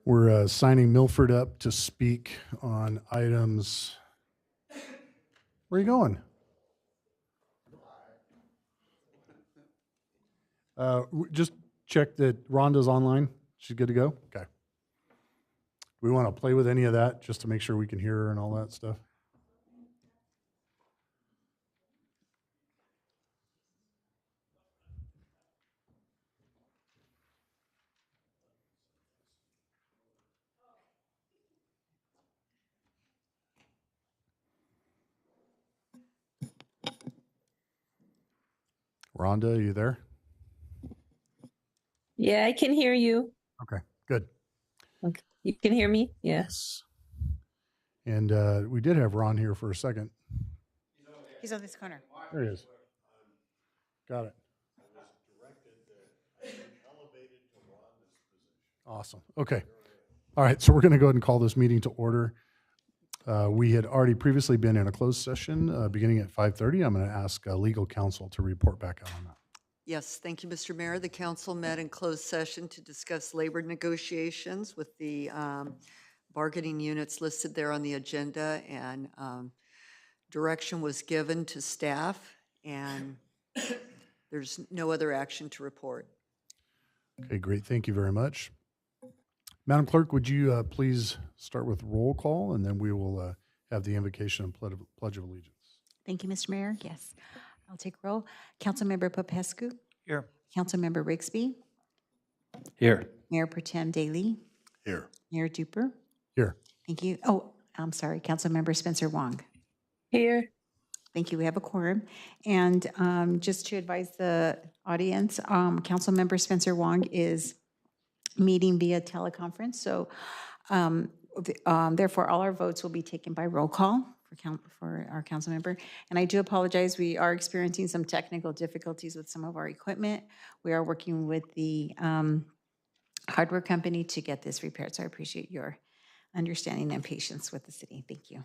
We're signing Milford up to speak on items. Where are you going? Just check that Rhonda's online. She's good to go? Okay. We want to play with any of that just to make sure we can hear her and all that stuff. Rhonda, are you there? Yeah, I can hear you. Okay, good. Okay. You can hear me? Yeah. Yes. And we did have Ron here for a second. He's on this corner. There he is. Got it. Awesome. Okay. All right. So we're going to go ahead and call this meeting to order. We had already previously been in a closed session beginning at 5:30. I'm going to ask legal counsel to report back out on that. Yes, thank you, Mr. Mayor. The council met in closed session to discuss labor negotiations with the bargaining units listed there on the agenda, and direction was given to staff, and there's no other action to report. Okay, great. Thank you very much. Madam Clerk, would you please start with roll call, and then we will have the invocation and pledge of allegiance. Thank you, Mr. Mayor. Yes, I'll take roll. Councilmember Popescu. Here. Councilmember Rigsby. Here. Mayor Pro Tem Daly. Here. Mayor Duper. Here. Thank you. Oh, I'm sorry. Councilmember Spencer Wong. Here. Thank you. We have a quorum. And just to advise the audience, Councilmember Spencer Wong is meeting via teleconference. So therefore, all our votes will be taken by roll call for our council member. And I do apologize. We are experiencing some technical difficulties with some of our equipment. We are working with the hardware company to get this repaired. So I appreciate your understanding and patience with the city. Thank you.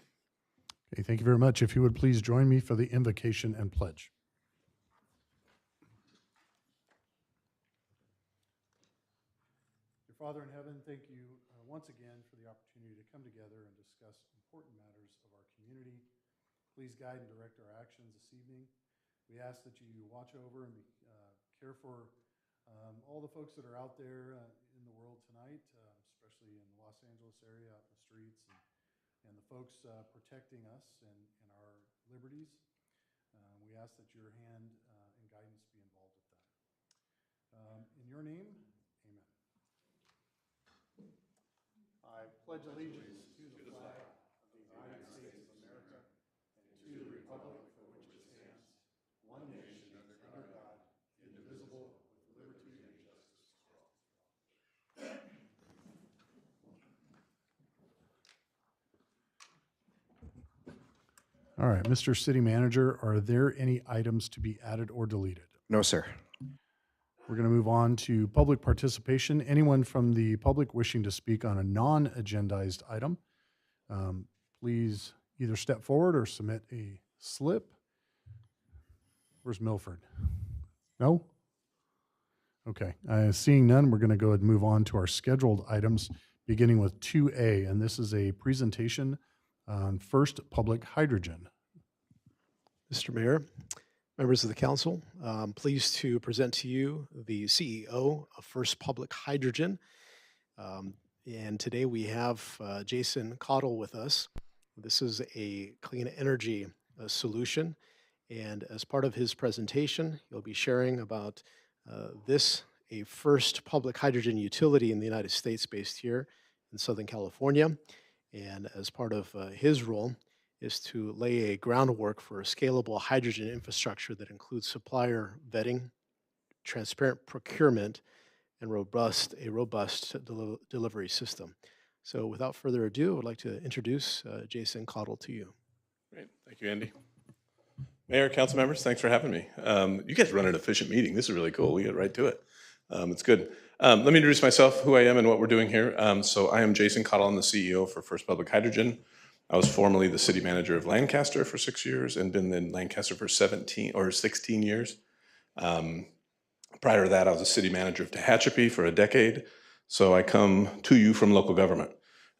Okay, thank you very much. If you would please join me for the invocation and pledge. Dear Father in heaven, thank you once again for the opportunity to come together and discuss important matters of our community. Please guide and direct our actions this evening. We ask that you watch over and care for all the folks that are out there in the world tonight, especially in the Los Angeles area, out in the streets, and the folks protecting us and our liberties. We ask that your hand and guidance be involved with that. In your name, amen. I pledge allegiance to the flag of the United States of America and to the republic for which it stands, one nation under God, indivisible, with liberty and justice for all. All right, Mr. City Manager, are there any items to be added or deleted? No, sir. We're going to move on to public participation. Anyone from the public wishing to speak on a non-agendized item, please either step forward or submit a slip. Where's Milford? No? Okay. Seeing none, we're going to go ahead and move on to our scheduled items, beginning with 2A, and this is a presentation on First Public Hydrogen. Mr. Mayor, members of the council, I'm pleased to present to you the CEO of First Public Hydrogen. And today we have Jason Cottle with us. This is a clean energy solution. And as part of his presentation, he'll be sharing about a first public hydrogen utility in the United States based here in Southern California. And as part of his role is to lay a groundwork for a scalable hydrogen infrastructure that includes supplier vetting, transparent procurement, and a robust delivery system. So without further ado, I would like to introduce Jason Cottle to you. Great. Thank you, Andy. Mayor, council members, thanks for having me. You guys run an efficient meeting. This is really cool. We get right to it. It's good. Let me introduce myself, who I am, and what we're doing here. So I am Jason Cottle. I'm the CEO for First Public Hydrogen. I was formerly the city manager of Lancaster for 6 years and been in Lancaster for 16 years. Prior to that, I was a city manager of Tehachapi for a decade. So I come to you from local government.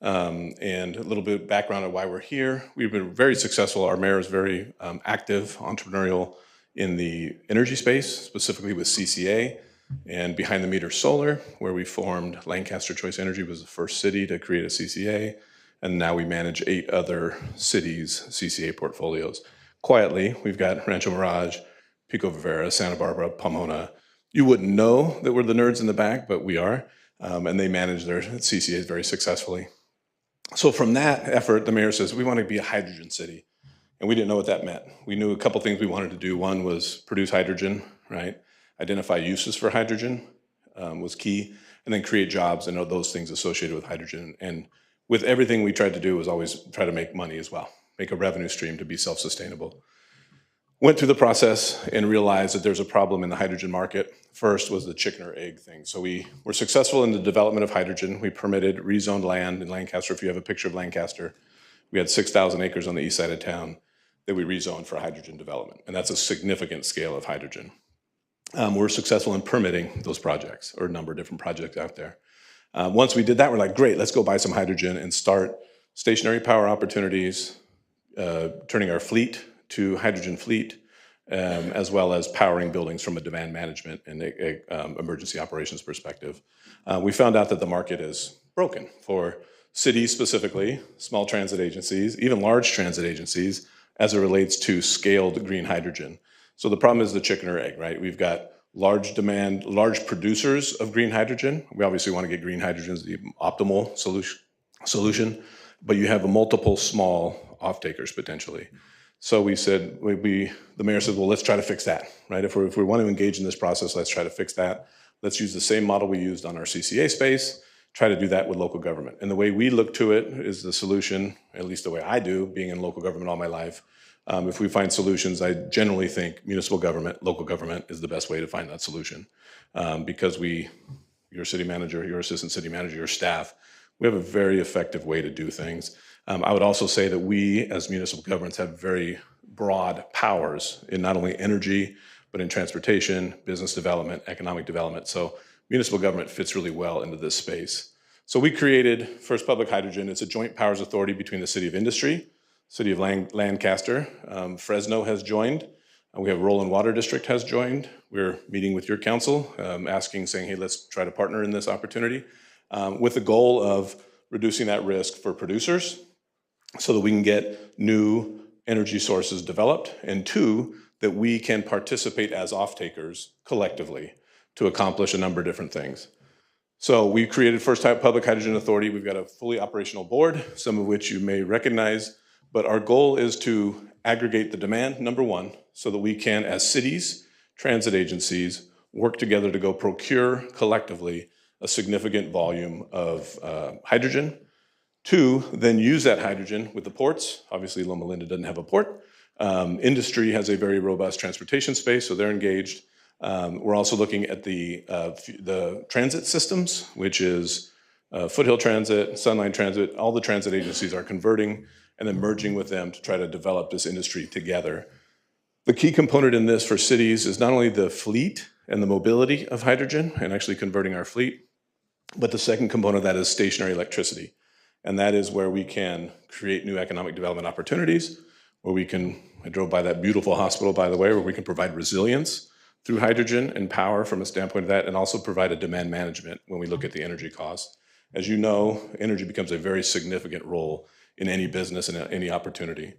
And a little bit of background on why we're here. We've been very successful. Our mayor is very active, entrepreneurial in the energy space, specifically with CCA and behind the meter solar, where we formed Lancaster Choice Energy was the first city to create a CCA. And now we manage 8 other cities' CCA portfolios. Quietly, we've got Rancho Mirage, Pico Rivera, Santa Barbara, Pomona. You wouldn't know that we're the nerds in the back, but we are. And they manage their CCAs very successfully. So from that effort, the mayor says, we want to be a hydrogen city. And we didn't know what that meant. We knew a couple things we wanted to do. One was produce hydrogen, right? Identify uses for hydrogen was key, and then create jobs and those things associated with hydrogen. And with everything we tried to do was always try to make money as well, make a revenue stream to be self-sustainable. Went through the process and realized that there's a problem in the hydrogen market. First was the chicken or egg thing. So we were successful in the development of hydrogen. We permitted rezoned land in Lancaster. If you have a picture of Lancaster, we had 6,000 acres on the east side of town that we rezoned for hydrogen development. And that's a significant scale of hydrogen. We're successful in permitting those projects, or a number of different projects out there. Once we did that, we're like, great, let's go buy some hydrogen and start stationary power opportunities, turning our fleet to hydrogen fleet, as well as powering buildings from a demand management and emergency operations perspective. We found out that the market is broken for cities specifically, small transit agencies, even large transit agencies, as it relates to scaled green hydrogen. So the problem is the chicken or egg, right? We've got large demand, large producers of green hydrogen. We obviously want to get green hydrogen as the optimal solution, but you have multiple small off-takers potentially. So we said, the mayor said, well, let's try to fix that, right? If we want to engage in this process, let's try to fix that. Let's use the same model we used on our CCA space, try to do that with local government. And the way we look to it is the solution, at least the way I do, being in local government all my life. If we find solutions, I generally think municipal government, local government is the best way to find that solution. Because your city manager, your assistant city manager, your staff, we have a very effective way to do things. I would also say that we as municipal governments have very broad powers in not only energy, but in transportation, business development, economic development. So municipal government fits really well into this space. So we created First Public Hydrogen. It's a joint powers authority between the City of Industry, City of Lancaster, Fresno has joined. We have Roland Water District has joined. We're meeting with your council, saying, hey, let's try to partner in this opportunity with the goal of reducing that risk for producers so that we can get new energy sources developed, and 2, that we can participate as off-takers collectively to accomplish a number of different things. So we created First Public Hydrogen Authority. We've got a fully operational board, some of which you may recognize, but our goal is to aggregate the demand, number 1, so that we can, as cities, transit agencies, work together to go procure collectively a significant volume of hydrogen. 2, then use that hydrogen with the ports. Obviously, Loma Linda doesn't have a port. Industry has a very robust transportation space, so they're engaged. We're also looking at the transit systems, which is Foothill Transit, Sunline Transit. All the transit agencies are converting and then merging with them to try to develop this industry together. The key component in this for cities is not only the fleet and the mobility of hydrogen and actually converting our fleet, but the second component of that is stationary electricity. And that is where we can create new economic development opportunities, where we can, I drove by that beautiful hospital, by the way, where we can provide resilience through hydrogen and power from a standpoint of that, and also provide a demand management when we look at the energy costs. As you know, energy becomes a very significant role in any business and any opportunity.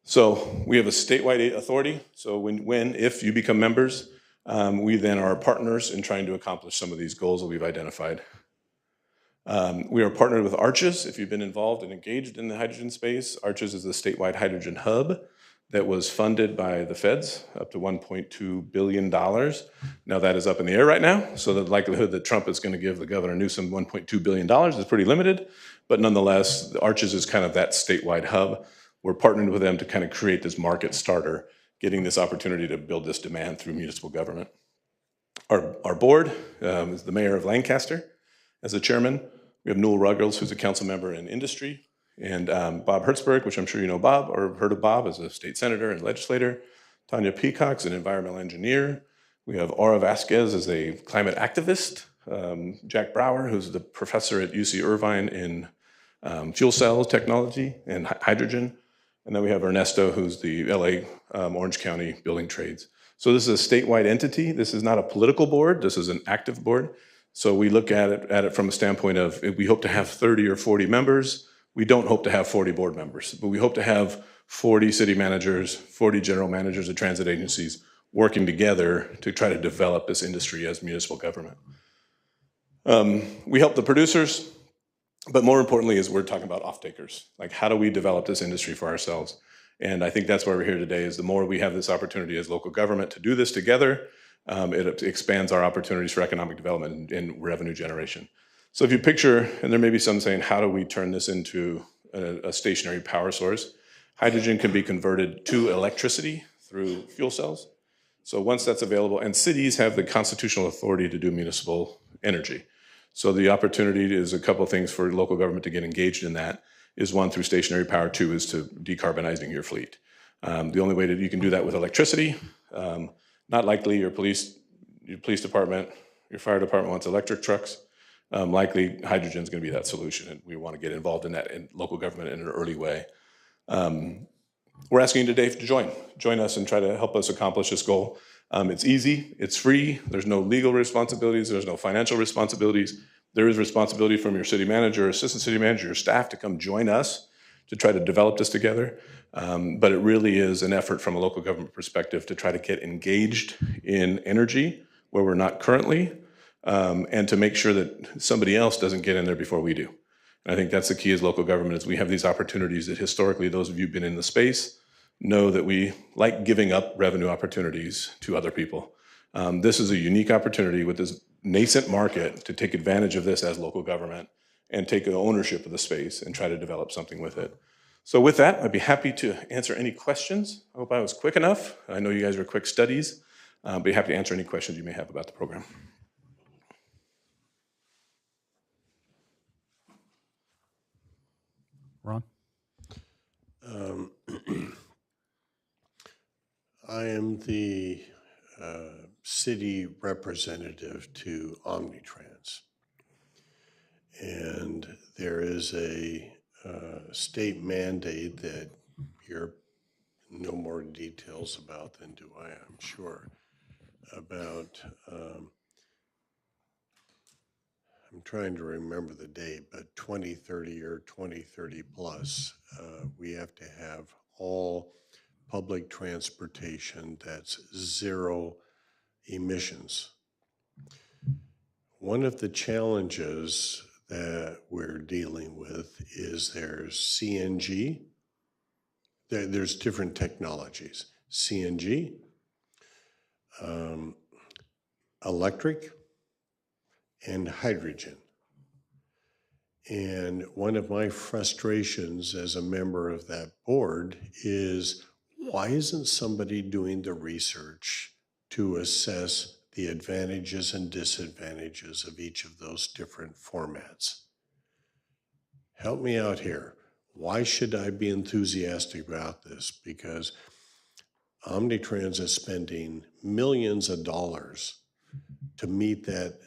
So we have a statewide authority. So if you become members, we then are partners in trying to accomplish some of these goals that we've identified. We are partnered with Arches. If you've been involved and engaged in the hydrogen space, Arches is the statewide hydrogen hub that was funded by the feds up to $1.2 billion. Now that is up in the air right now, so the likelihood that Trump is going to give the Governor Newsom $1.2 billion is pretty limited, but nonetheless, Arches is kind of that statewide hub. We're partnered with them to kind of create this market starter, getting this opportunity to build this demand through municipal government. Our board is the mayor of Lancaster as the chairman. We have Newell Ruggles, who's a council member in industry, and Bob Hertzberg, which I'm sure you know Bob or heard of Bob as a state senator and legislator. Tanya Peacock's an environmental engineer. We have Aura Vasquez as a climate activist Jack Brower, who's the professor at UC Irvine in fuel cell technology and hydrogen. And then we have Ernesto, who's the LA Orange County Building Trades. So this is a statewide entity. This is not a political board. This is an active board. So we look at it from a standpoint of, we hope to have 30 or 40 members. We don't hope to have 40 board members, but we hope to have 40 city managers, 40 general managers of transit agencies working together to try to develop this industry as municipal government. We help the producers, but more importantly is we're talking about off-takers. Like, how do we develop this industry for ourselves? And I think that's why we're here today, is the more we have this opportunity as local government to do this together, it expands our opportunities for economic development and revenue generation. So if you picture, and there may be some saying, how do we turn this into a stationary power source? Hydrogen can be converted to electricity through fuel cells. So once that's available, and cities have the constitutional authority to do municipal energy. So the opportunity is a couple of things for local government to get engaged in that is, one, through stationary power, two, is to decarbonizing your fleet. The only way that you can do that with electricity, not likely your police department, your fire department wants electric trucks. Likely hydrogen is going to be that solution, and we want to get involved in that in local government in an early way. We're asking you today to join us and try to help us accomplish this goal. It's easy, it's free, there's no legal responsibilities, there's no financial responsibilities. There is responsibility from your city manager, assistant city manager, your staff to come join us to try to develop this together. But it really is an effort from a local government perspective to try to get engaged in energy where we're not currently, and to make sure that somebody else doesn't get in there before we do. And I think that's the key as local government, is we have these opportunities that historically those of you who've been in the space know that we like giving up revenue opportunities to other people. This is a unique opportunity with this nascent market to take advantage of this as local government and take ownership of the space and try to develop something with it. So with that, I'd be happy to answer any questions. I hope I was quick enough. I know you guys are quick studies. Be happy to answer any questions you may have about the program. Ron? I am the city representative to Omnitrans. And there is a state mandate that you're no more details about than do I, I'm sure, about, I'm trying to remember the date, but 2030 or 2030 plus, we have to have all public transportation that's zero emissions. One of the challenges that we're dealing with is there's CNG. There's different technologies. CNG, electric, and hydrogen. And one of my frustrations as a member of that board is, why isn't somebody doing the research to assess the advantages and disadvantages of each of those different formats? Help me out here. Why should I be enthusiastic about this? Because Omnitrans is spending millions of dollars to meet that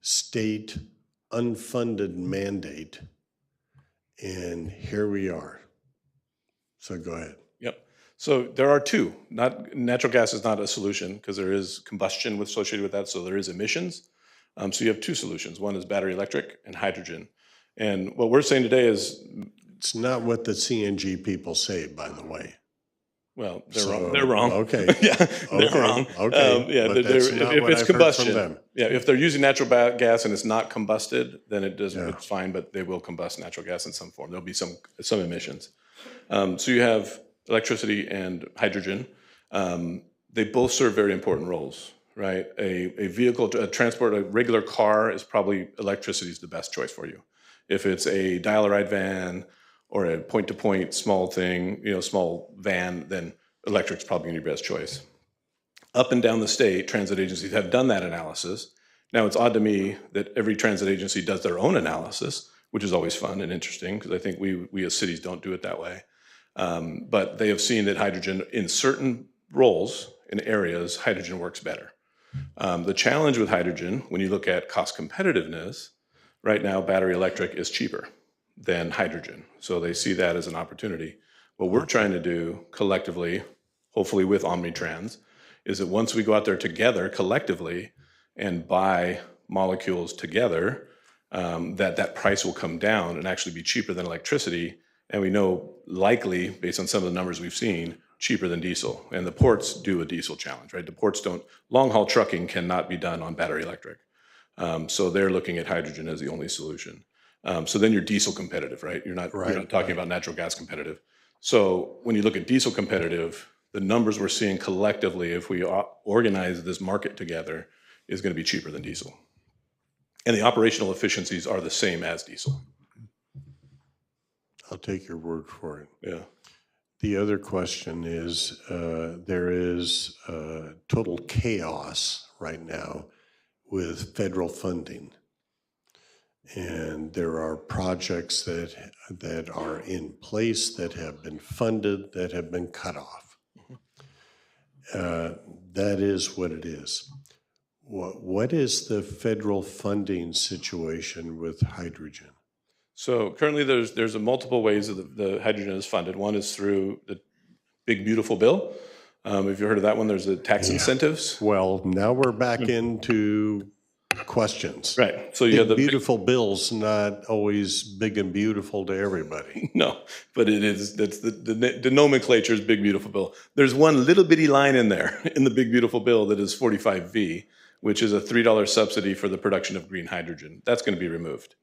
state unfunded mandate, and here we are. So go ahead. Yep. So there are two. Natural gas is not a solution because there is combustion associated with that, so there is emissions. So you have two solutions. One is battery electric and hydrogen. And what we're saying today is, It's not what the CNG people say, by the way. well, they're So, wrong. They're wrong. Okay. Yeah, they're Okay, wrong. okay, Yeah, but that's not if what it's I've heard from combustion, them. yeah, if they're using natural gas and it's not combusted, then it doesn't. Yeah. It's fine, but they will combust natural gas in some form. There'll be some emissions. So you have electricity and hydrogen. They both serve very important roles, right? A vehicle, a transport, a regular car is probably, electricity is the best choice for you. If it's a dial-a-ride van or a point-to-point small thing, small van, then electric's probably gonna be your best choice. Up and down the state, transit agencies have done that analysis. Now, it's odd to me that every transit agency does their own analysis, which is always fun and interesting, because I think we as cities don't do it that way. But they have seen that hydrogen, in certain roles, in areas, hydrogen works better. The challenge with hydrogen, when you look at cost competitiveness, right now battery electric is cheaper than hydrogen. So they see that as an opportunity. What we're trying to do collectively, hopefully with Omnitrans, is that once we go out there together collectively and buy molecules together, that price will come down and actually be cheaper than electricity. And we know likely, based on some of the numbers we've seen, cheaper than diesel. And the ports do a diesel challenge, right? The ports don't, long haul trucking cannot be done on battery electric. So they're looking at hydrogen as the only solution. So then you're diesel competitive, right? You're not talking about natural gas competitive. So when you look at diesel competitive, the numbers we're seeing collectively, if we organize this market together, is going to be cheaper than diesel. And the operational efficiencies are the same as diesel. I'll take your word for it. Yeah. The other question is, there is total chaos right now with federal funding. And there are projects that are in place, that have been funded, that have been cut off. That is what it is. What is the federal funding situation with hydrogen? So currently there's a multiple ways that the hydrogen is funded. One is through the Big Beautiful Bill. If you heard of that one, there's the tax incentives. Well, now we're back into questions. Right. So you have the beautiful bill's not always big and beautiful to everybody. No, but it is. That's the nomenclature is Big Beautiful Bill. There's one little bitty line in there in the Big Beautiful Bill that is 45V, which is a $3 subsidy for the production of green hydrogen. That's going to be removed.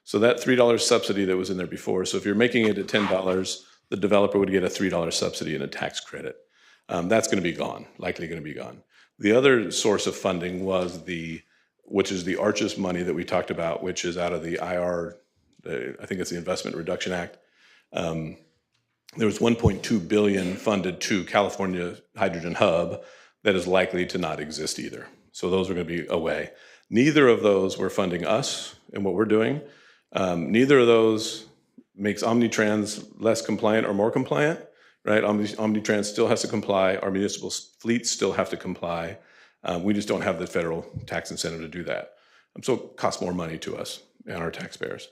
So that $3 subsidy that was in there before. So if you're making it at $10, the developer would get a $3 subsidy and a tax credit. That's going to be gone. Likely going to be gone. The other source of funding was which is the ARCHES money that we talked about, which is out of the IR, I think it's the Investment Reduction Act. There was $1.2 billion funded to California Hydrogen Hub that is likely to not exist either. So those are going to be away. Neither of those were funding us and what we're doing. Neither of those makes Omnitrans less compliant or more compliant, right? Omnitrans still has to comply. Our municipal fleets still have to comply. We just don't have the federal tax incentive to do that. So it costs more money to us and our taxpayers.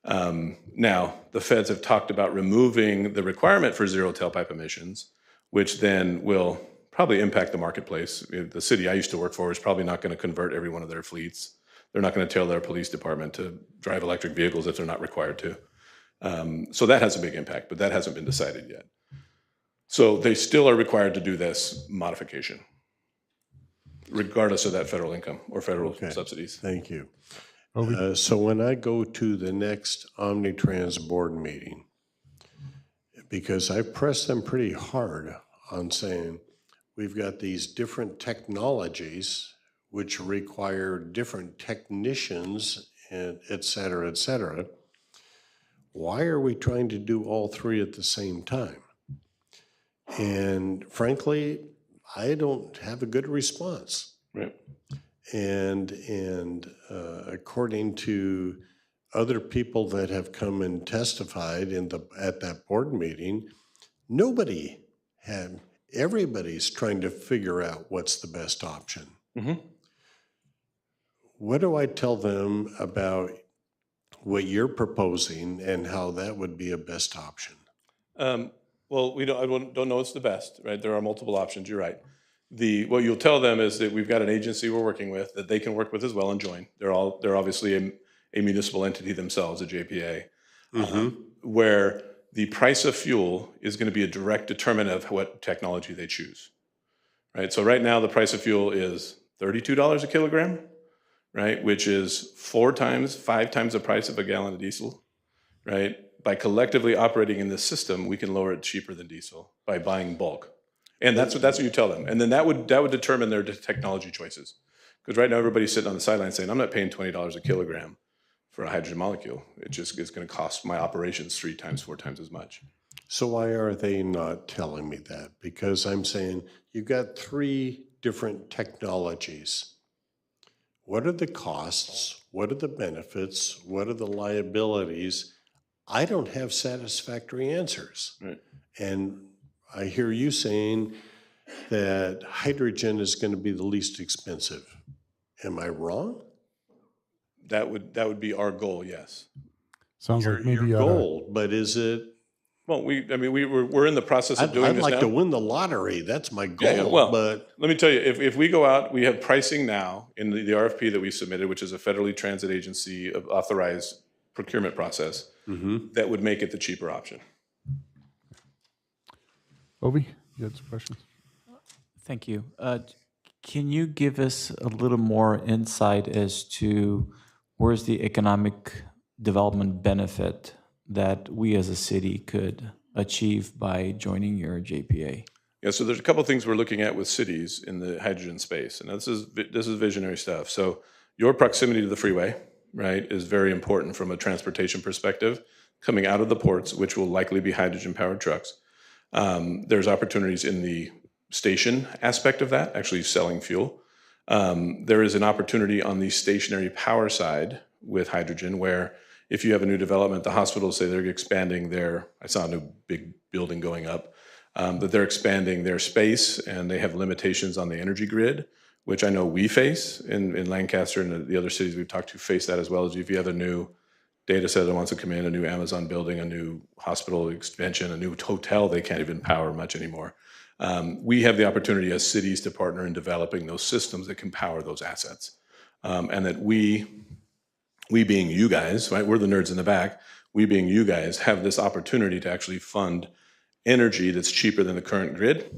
Now, the feds have talked about removing the requirement for zero tailpipe emissions, which then will probably impact the marketplace. The city I used to work for is probably not going to convert every one of their fleets. They're not going to tell their police department to drive electric vehicles if they're not required to. So that has a big impact, but that hasn't been decided yet. So they still are required to do this modification, regardless of that federal income or federal subsidies. Thank you. So when I go to the next Omnitrans board meeting, because I pressed them pretty hard on saying, we've got these different technologies which require different technicians, and et cetera, et cetera. Why are we trying to do all three at the same time? And frankly, I don't have a good response. Right. And according to other people that have come and testified at that board meeting, everybody's trying to figure out what's the best option. Mm-hmm. What do I tell them about what you're proposing and how that would be a best option? Well, I don't know it's the best, right? There are multiple options, you're right. What you'll tell them is that we've got an agency we're working with that they can work with as well and join. They're obviously a municipal entity themselves, a JPA, where the price of fuel is going to be a direct determinant of what technology they choose, right? So right now the price of fuel is $32 a kilogram, right? Which is 5 times the price of a gallon of diesel, right? By collectively operating in this system, we can lower it cheaper than diesel by buying bulk. And that's what you tell them. And then that would determine their technology choices. Because right now everybody's sitting on the sideline saying, I'm not paying $20 a kilogram for a hydrogen molecule. It just is going to cost my operations 3 times, 4 times as much. So why are they not telling me that? Because I'm saying you've got 3 different technologies. What are the costs? What are the benefits? What are the liabilities? I don't have satisfactory answers. Right. And I hear you saying that hydrogen is going to be the least expensive. Am I wrong? That would be our goal, yes. Sounds like maybe Your you oughta- goal, but is it? Well, we're in the process of doing I'd this like now. to win the lottery. That's my goal. Yeah, well, but let me tell you, if we go out, we have pricing now in the RFP that we submitted, which is a federally transit agency authorized procurement process that would make it the cheaper option. Obi, you had some questions? Thank you. Can you give us a little more insight as to where's the economic development benefit that we as a city could achieve by joining your JPA? Yeah, so there's a couple of things we're looking at with cities in the hydrogen space, and this is visionary stuff. So your proximity to the freeway, right, is very important from a transportation perspective, coming out of the ports, which will likely be hydrogen-powered trucks. There's opportunities in the station aspect of that, actually selling fuel. There is an opportunity on the stationary power side with hydrogen where if you have a new development, the hospitals say they're expanding I saw a new big building going up, that they're expanding their space and they have limitations on the energy grid, which I know we face in Lancaster and the other cities we've talked to face that as well. As if you have a new data center that wants to come in, a new Amazon building, a new hospital expansion, a new hotel, they can't even power much anymore. We have the opportunity as cities to partner in developing those systems that can power those assets. And that we being you guys, right, we're the nerds in the back, we being you guys have this opportunity to actually fund energy that's cheaper than the current grid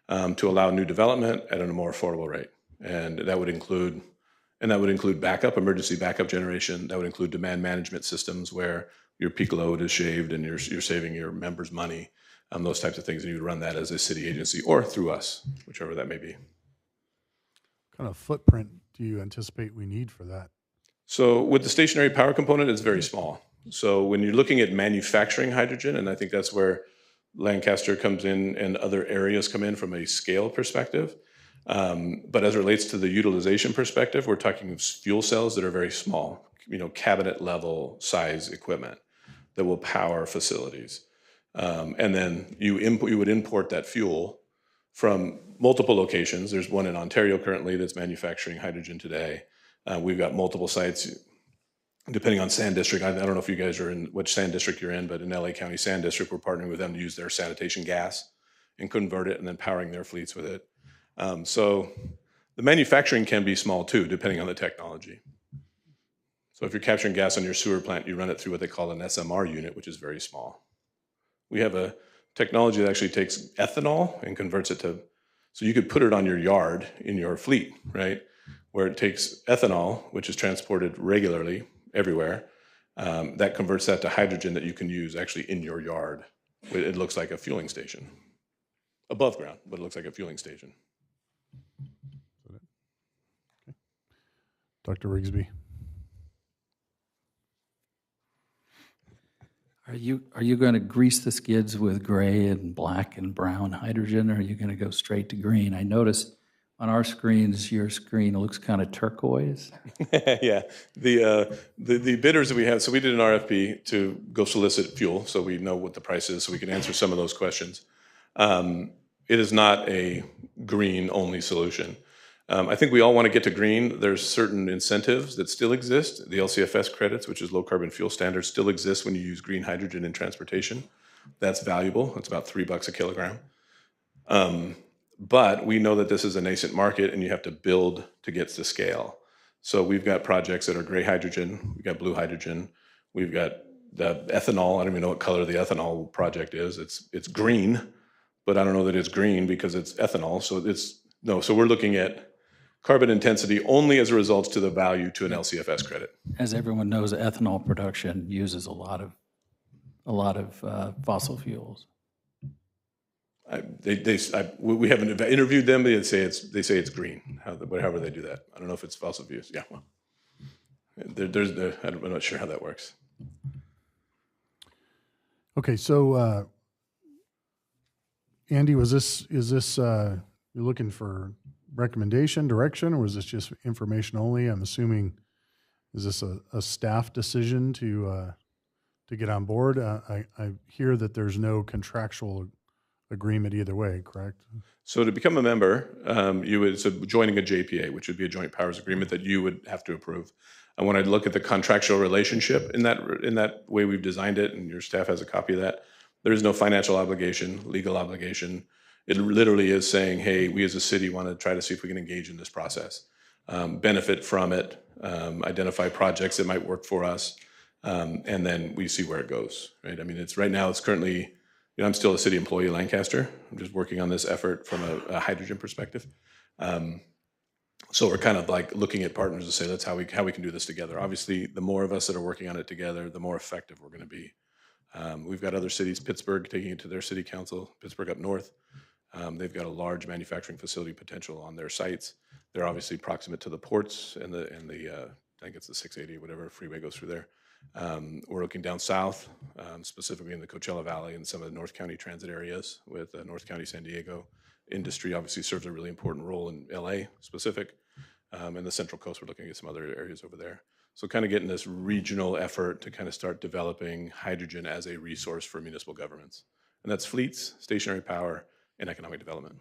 to allow new development at a more affordable rate. And that would include backup, emergency backup generation. That would include demand management systems where your peak load is shaved and you're saving your members money, those types of things. And you would run that as a city agency or through us, whichever that may be. What kind of footprint do you anticipate we need for that? So with the stationary power component, it's very small. So when you're looking at manufacturing hydrogen, and I think that's where Lancaster comes in and other areas come in from a scale perspective. But as it relates to the utilization perspective, we're talking fuel cells that are very small, cabinet level size equipment that will power facilities. And then you would import that fuel from multiple locations. There's one in Ontario currently that's manufacturing hydrogen today. We've got multiple sites, depending on Sand District. I don't know if you guys are in which Sand District you're in, but in LA County Sand District, we're partnering with them to use their sanitation gas and convert it and then powering their fleets with it. So the manufacturing can be small too, depending on the technology. So if you're capturing gas on your sewer plant, you run it through what they call an SMR unit, which is very small. We have a technology that actually takes ethanol and converts it to, so you could put it on your yard in your fleet, right? Where it takes ethanol, which is transported regularly everywhere, that converts that to hydrogen that you can use actually in your yard. It looks like a fueling station. Above ground, but it looks like a fueling station. Dr. Rigsby. Are you going to grease the skids with gray and black and brown hydrogen, or are you going to go straight to green? I noticed on our screens, your screen looks kind of turquoise. Yeah, the bidders that we have, so we did an RFP to go solicit fuel, so we know what the price is, so we can answer some of those questions. It is not a green-only solution. I think we all want to get to green. There's certain incentives that still exist. The LCFS credits, which is low carbon fuel standards, still exist when you use green hydrogen in transportation. That's valuable. It's about $3 a kilogram. But we know that this is a nascent market and you have to build to get to scale. So we've got projects that are gray hydrogen, we've got blue hydrogen, we've got the ethanol. I don't even know what color the ethanol project is. It's green, but I don't know that it's green because it's ethanol. So we're looking at carbon intensity only as a result to the value to an LCFS credit. As everyone knows, ethanol production uses a lot of fossil fuels. We haven't interviewed them. They say it's green. However they do that. I don't know if it's fossil fuels. Yeah, well, I'm not sure how that works. Okay, so Andy, is this you're looking for recommendation, direction, or is this just information only? I'm assuming, is this a staff decision to get on board? I hear that there's no contractual agreement either way, correct? So to become a member, so joining a JPA, which would be a joint powers agreement that you would have to approve. And when I look at the contractual relationship in that way we've designed it, and your staff has a copy of that, there is no financial obligation, legal obligation. It literally is saying, hey, we as a city want to try to see if we can engage in this process, benefit from it, identify projects that might work for us, and then we see where it goes, right? I mean, right now it's currently, I'm still a city employee in Lancaster. I'm just working on this effort from a hydrogen perspective. So we're kind of like looking at partners to say, that's how we can do this together. Obviously, the more of us that are working on it together, the more effective we're going to be. We've got other cities, Pittsburgh taking it to their city council, Pittsburgh up north. They've got a large manufacturing facility potential on their sites. They're obviously proximate to the ports and the I think it's the 680, whatever freeway goes through there. We're looking down south, specifically in the Coachella Valley and some of the North County transit areas with North County, San Diego. Industry obviously serves a really important role in LA specific. And the Central Coast, we're looking at some other areas over there. So kind of getting this regional effort to kind of start developing hydrogen as a resource for municipal governments. And that's fleets, stationary power, and economic development.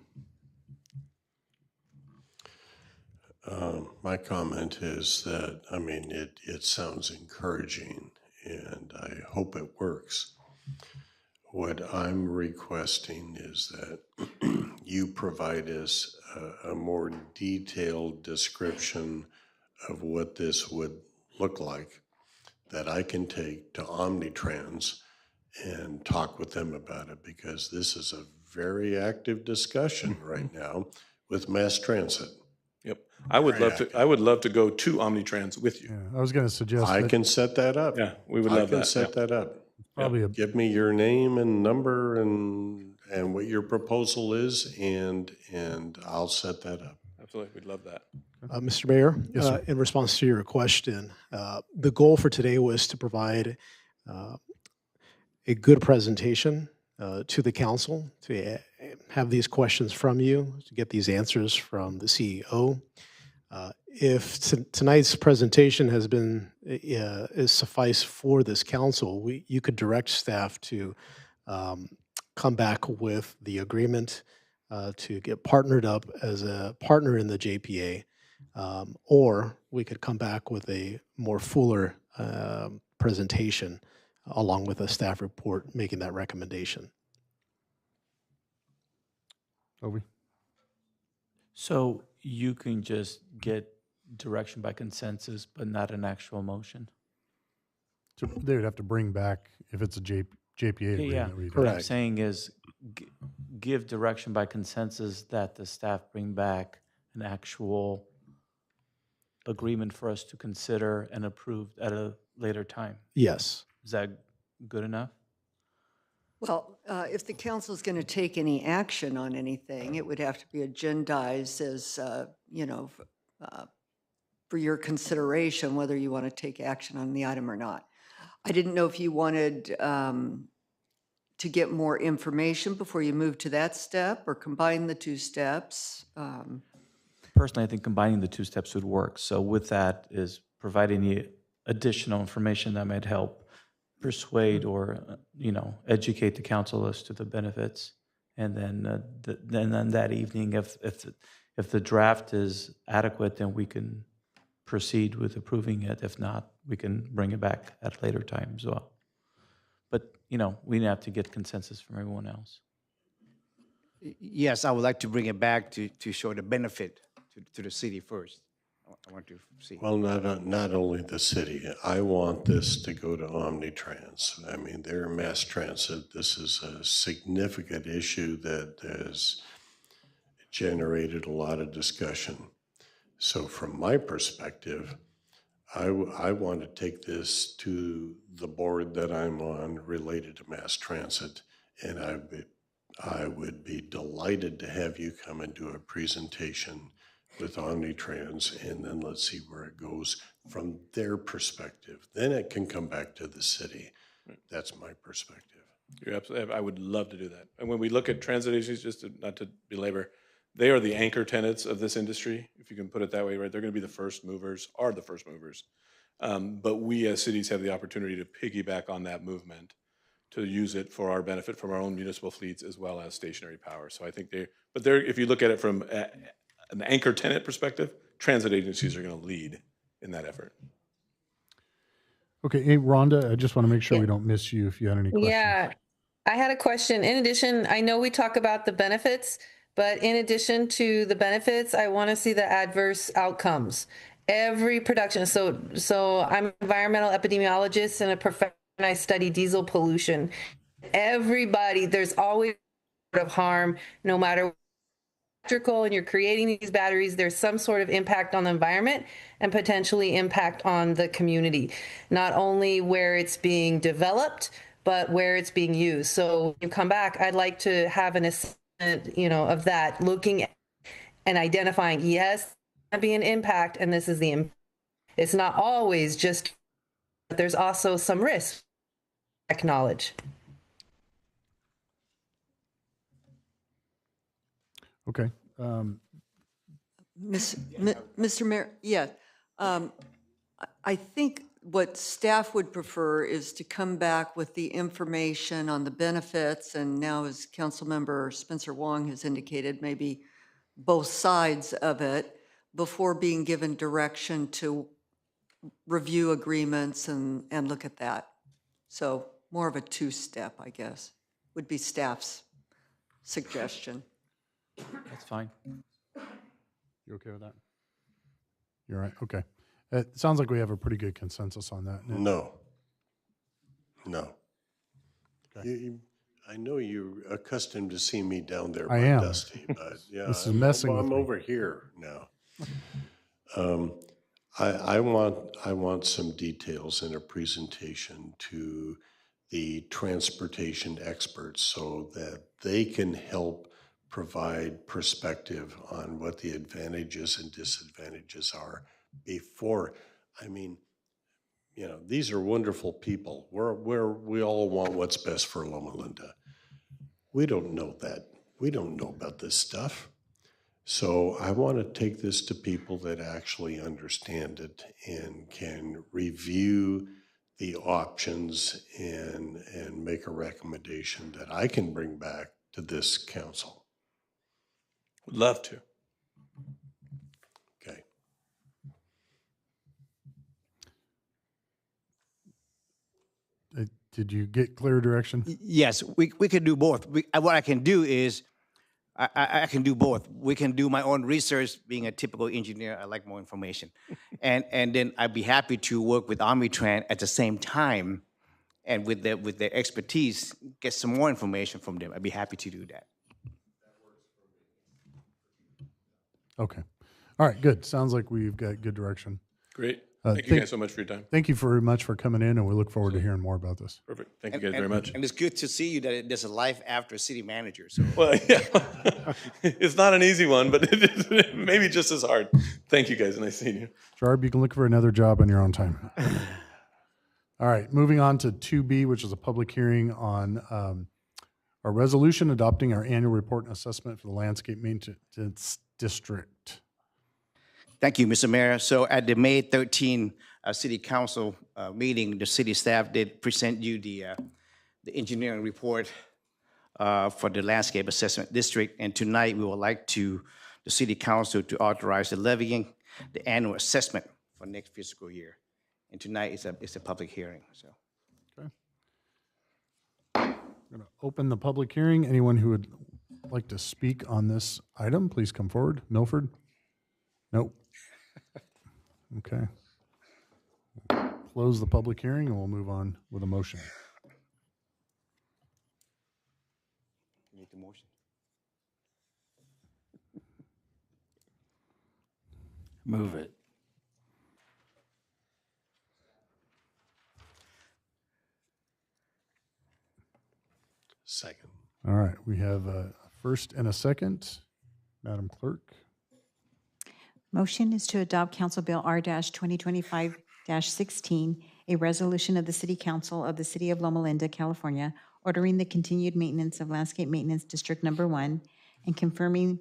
My comment is that, I mean, it sounds encouraging, and I hope it works. What I'm requesting is that you provide us a more detailed description of what this would look like that I can take to Omnitrans and talk with them about it, because this is a very active discussion right now with mass transit. Yep. I would love to go to Omnitrans with you. Yeah, I was going to suggest I that can set that up. Yeah, we would love that. I can set that up. probably a, Give me your name and number and what your proposal is, and I'll set that up. Absolutely, we'd love that. Mr. Mayor, Yes, sir. in response to your question, the goal for today was to provide a good presentation to the council, to have these questions from you, to get these answers from the CEO. If tonight's presentation has been is suffice for this council, you could direct staff to come back with the agreement to get partnered up as a partner in the JPA, or we could come back with a more fuller presentation along with a staff report making that recommendation. Obi. So you can just get direction by consensus, but not an actual motion? So they would have to bring back, if it's a JPA agreement. Yeah, we'd- what I'm Correct. saying is give direction by consensus that the staff bring back an actual agreement for us to consider and approve at a later time. Yes. Is that good enough? Well, if the council is going to take any action on anything, it would have to be agendized as, for your consideration, whether you want to take action on the item or not. I didn't know if you wanted to get more information before you move to that step, or combine the two steps. Personally, I think combining the two steps would work. So with that is providing the additional information that might help persuade or, educate the council as to the benefits. And then, then that evening, if the draft is adequate, then we can proceed with approving it. If not, we can bring it back at a later time as well. But, we have to get consensus from everyone else. Yes, I would like to bring it back to show the benefit to the city first. I want to see. Well, not only the city. I want this to go to Omnitrans. I mean, they're mass transit. This is a significant issue that has generated a lot of discussion. So from my perspective, I want to take this to the board that I'm on related to mass transit, and I would be delighted to have you come and do a presentation with Omnitrans, and then let's see where it goes from their perspective. Then it can come back to the city. That's my perspective. You're absolutely, I would love to do that. And when we look at transit agencies, not to belabor, they are the anchor tenants of this industry, if you can put it that way, right? They're going to be the first movers, are the first movers. But we as cities have the opportunity to piggyback on that movement to use it for our benefit from our own municipal fleets as well as stationary power. So I think if you look at it from an anchor tenant perspective, transit agencies are going to lead in that effort. Okay, hey, Rhonda, I just want to make sure Yeah. we don't miss you if you had any questions. Yeah, I had a question. In addition, I know we talk about the benefits, but in addition to the benefits, I want to see the adverse outcomes. Every production. So I'm an environmental epidemiologist and a professor, and I study diesel pollution. Everybody, there's always sort of harm, no matter electrical, and you're creating these batteries, there's some sort of impact on the environment and potentially impact on the community, not only where it's being developed, but where it's being used. So when you come back, I'd like to have an assessment, of that, looking at and identifying, yes, there'll be an impact, and this is the impact. It's not always just, there's also some risk. Acknowledge. Okay. Mr. Mayor, yeah. I think what staff would prefer is to come back with the information on the benefits, and now, as Councilmember Spencer Wong has indicated, maybe both sides of it before being given direction to review agreements and look at that. So more of a two-step, I guess, would be staff's suggestion. That's fine. You okay with that? You're right. Okay. It sounds like we have a pretty good consensus on that. No. Okay. I know you're accustomed to see me down there I by am. Dusty, but yeah, This is messing with I'm me. over here now. I want some details in a presentation to the transportation experts so that they can help provide perspective on what the advantages and disadvantages are before. I mean, these are wonderful people. We all want what's best for Loma Linda. We don't know that. We don't know about this stuff. So I want to take this to people that actually understand it and can review the options and make a recommendation that I can bring back to this council. Would love to. Okay. Did you get clear direction? Yes, we can do both. What I can do is, I can do both. We can do my own research. Being a typical engineer, I like more information. and then I'd be happy to work with Army-Tran at the same time, and with their expertise, get some more information from them. I'd be happy to do that. Okay. All right, good. Sounds like we've got good direction. Great. Thank you guys so much for your time. Thank you very much for coming in, and we look forward to hearing more about this. Perfect. Thank you guys very much. And it's good to see you that there's a life after city manager. So. Well, yeah, it's not an easy one, but it is maybe just as hard. Thank you guys. Nice seeing you. Jarb, you can look for another job on your own time. All right, moving on to 2B, which is a public hearing on our resolution adopting our annual report and assessment for the landscape maintenance district. Thank you, Mr. Mayor. So at the May 13 City Council meeting, the city staff did present you the engineering report for the landscape assessment district. And tonight we would like the City Council to authorize the levying the annual assessment for next fiscal year. And tonight it's a public hearing. So. Okay. I'm going to open the public hearing. Anyone who would like to speak on this item, please come forward. Milford? Nope. Okay. Close the public hearing and we'll move on with a motion. You need the motion. Move it. Second. All right. We have a first and a second. Madam Clerk. Motion is to adopt Council Bill R-2025-16, a resolution of the City Council of the City of Loma Linda, California, ordering the continued maintenance of Landscape Maintenance District Number 1 and confirming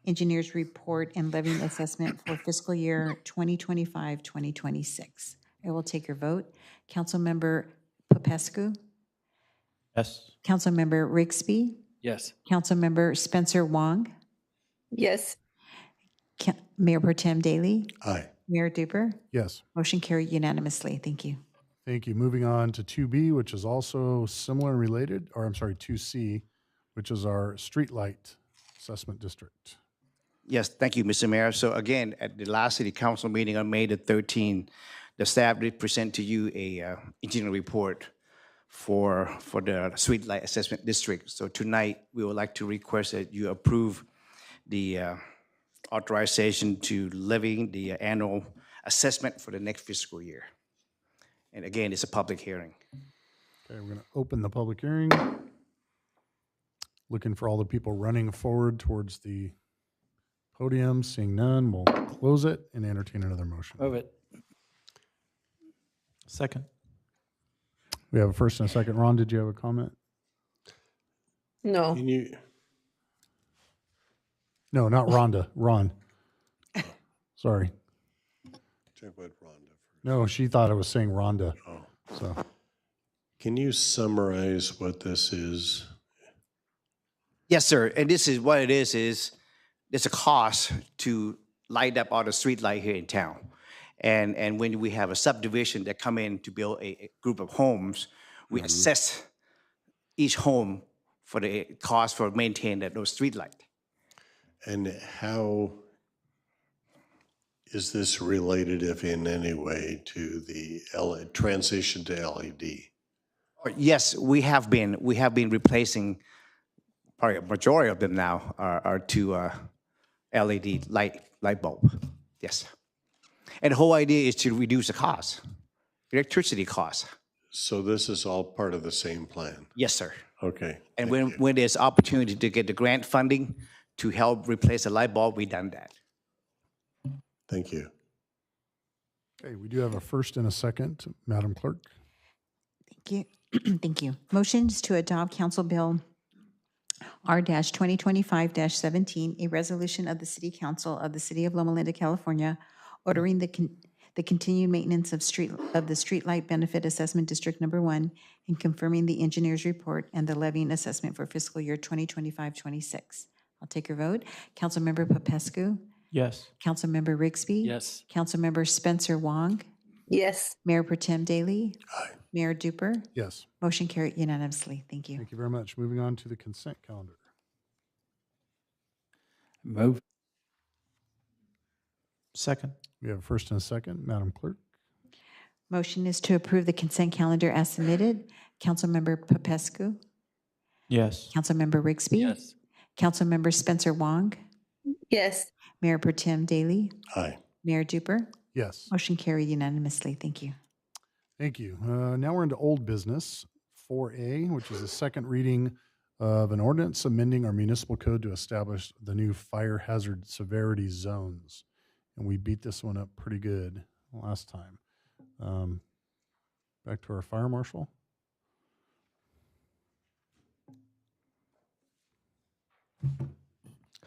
engineer's report and levying assessment for fiscal year 2025-2026. I will take your vote. Councilmember Popescu, Yes. Councilmember Rigsby, Yes. Councilmember Spencer Wong, Yes. Mayor Pro Tem Daly, Aye. Mayor Duper. Yes. Motion carried unanimously. Thank you. Thank you. Moving on to 2B, which is also similar and related, or I'm sorry, 2C, which is our streetlight assessment district. Yes, thank you, Mr. Mayor. So again, at the last city council meeting on May the 13th, the staff did present to you a engineering report for the streetlight assessment district. So tonight, we would like to request that you approve the authorization to levy the annual assessment for the next fiscal year. And again, it's a public hearing. Okay, we're going to open the public hearing. Looking for all the people running forward towards the podium. Seeing none, we'll close it and entertain another motion. Move it. Second. We have a first and a second. Ron, did you have a comment? No. Can you, No, not Rhonda. Ron. Sorry. check what Rhonda first. No, she thought I was saying Rhonda. Oh. So, Can you summarize what this is? Yes, sir. And this is what it is there's a cost to light up all the street light here in town. And when we have a subdivision that come in to build a group of homes, we assess each home for the cost for maintaining those street light. And how is this related, if in any way, to the transition to LED? Yes, we have been replacing probably a majority of them now are to LED light bulb. Yes. And the whole idea is to reduce the cost, electricity cost. So this is all part of the same plan? Yes, sir. Okay. And thank you. when there's opportunity to get the grant funding to help replace the light bulb, we done that. Thank you. okay, we do have a first and a second. Madam Clerk. Thank you. Thank you. Motions to adopt Council Bill R-2025-17, a resolution of the City Council of the City of Loma Linda, California, ordering the continued maintenance of the Streetlight Benefit Assessment District Number 1 and confirming the engineer's report and the levying assessment for fiscal year 2025-26. I'll take your vote. Councilmember Popescu, Yes. Councilmember Rigsby. Yes. Councilmember Spencer Wong, Yes. Mayor Pro Tem Daly. Aye. Mayor Duper. Yes. Motion carried unanimously. Thank you. Thank you very much. Moving on to the consent calendar. Move. Second. We have a first and a second. Madam Clerk. Motion is to approve the consent calendar as submitted. Councilmember Popescu, Yes. Councilmember Rigsby. Yes. Councilmember Spencer Wong, Yes. Mayor Pro Tem Daly, Aye. Mayor Duper. Yes. Motion carried unanimously. Thank you. Thank you. Now we're into old business, 4A, which is a second reading of an ordinance amending our municipal code to establish the new fire hazard severity zones. And we beat this one up pretty good last time. Back to our fire marshal.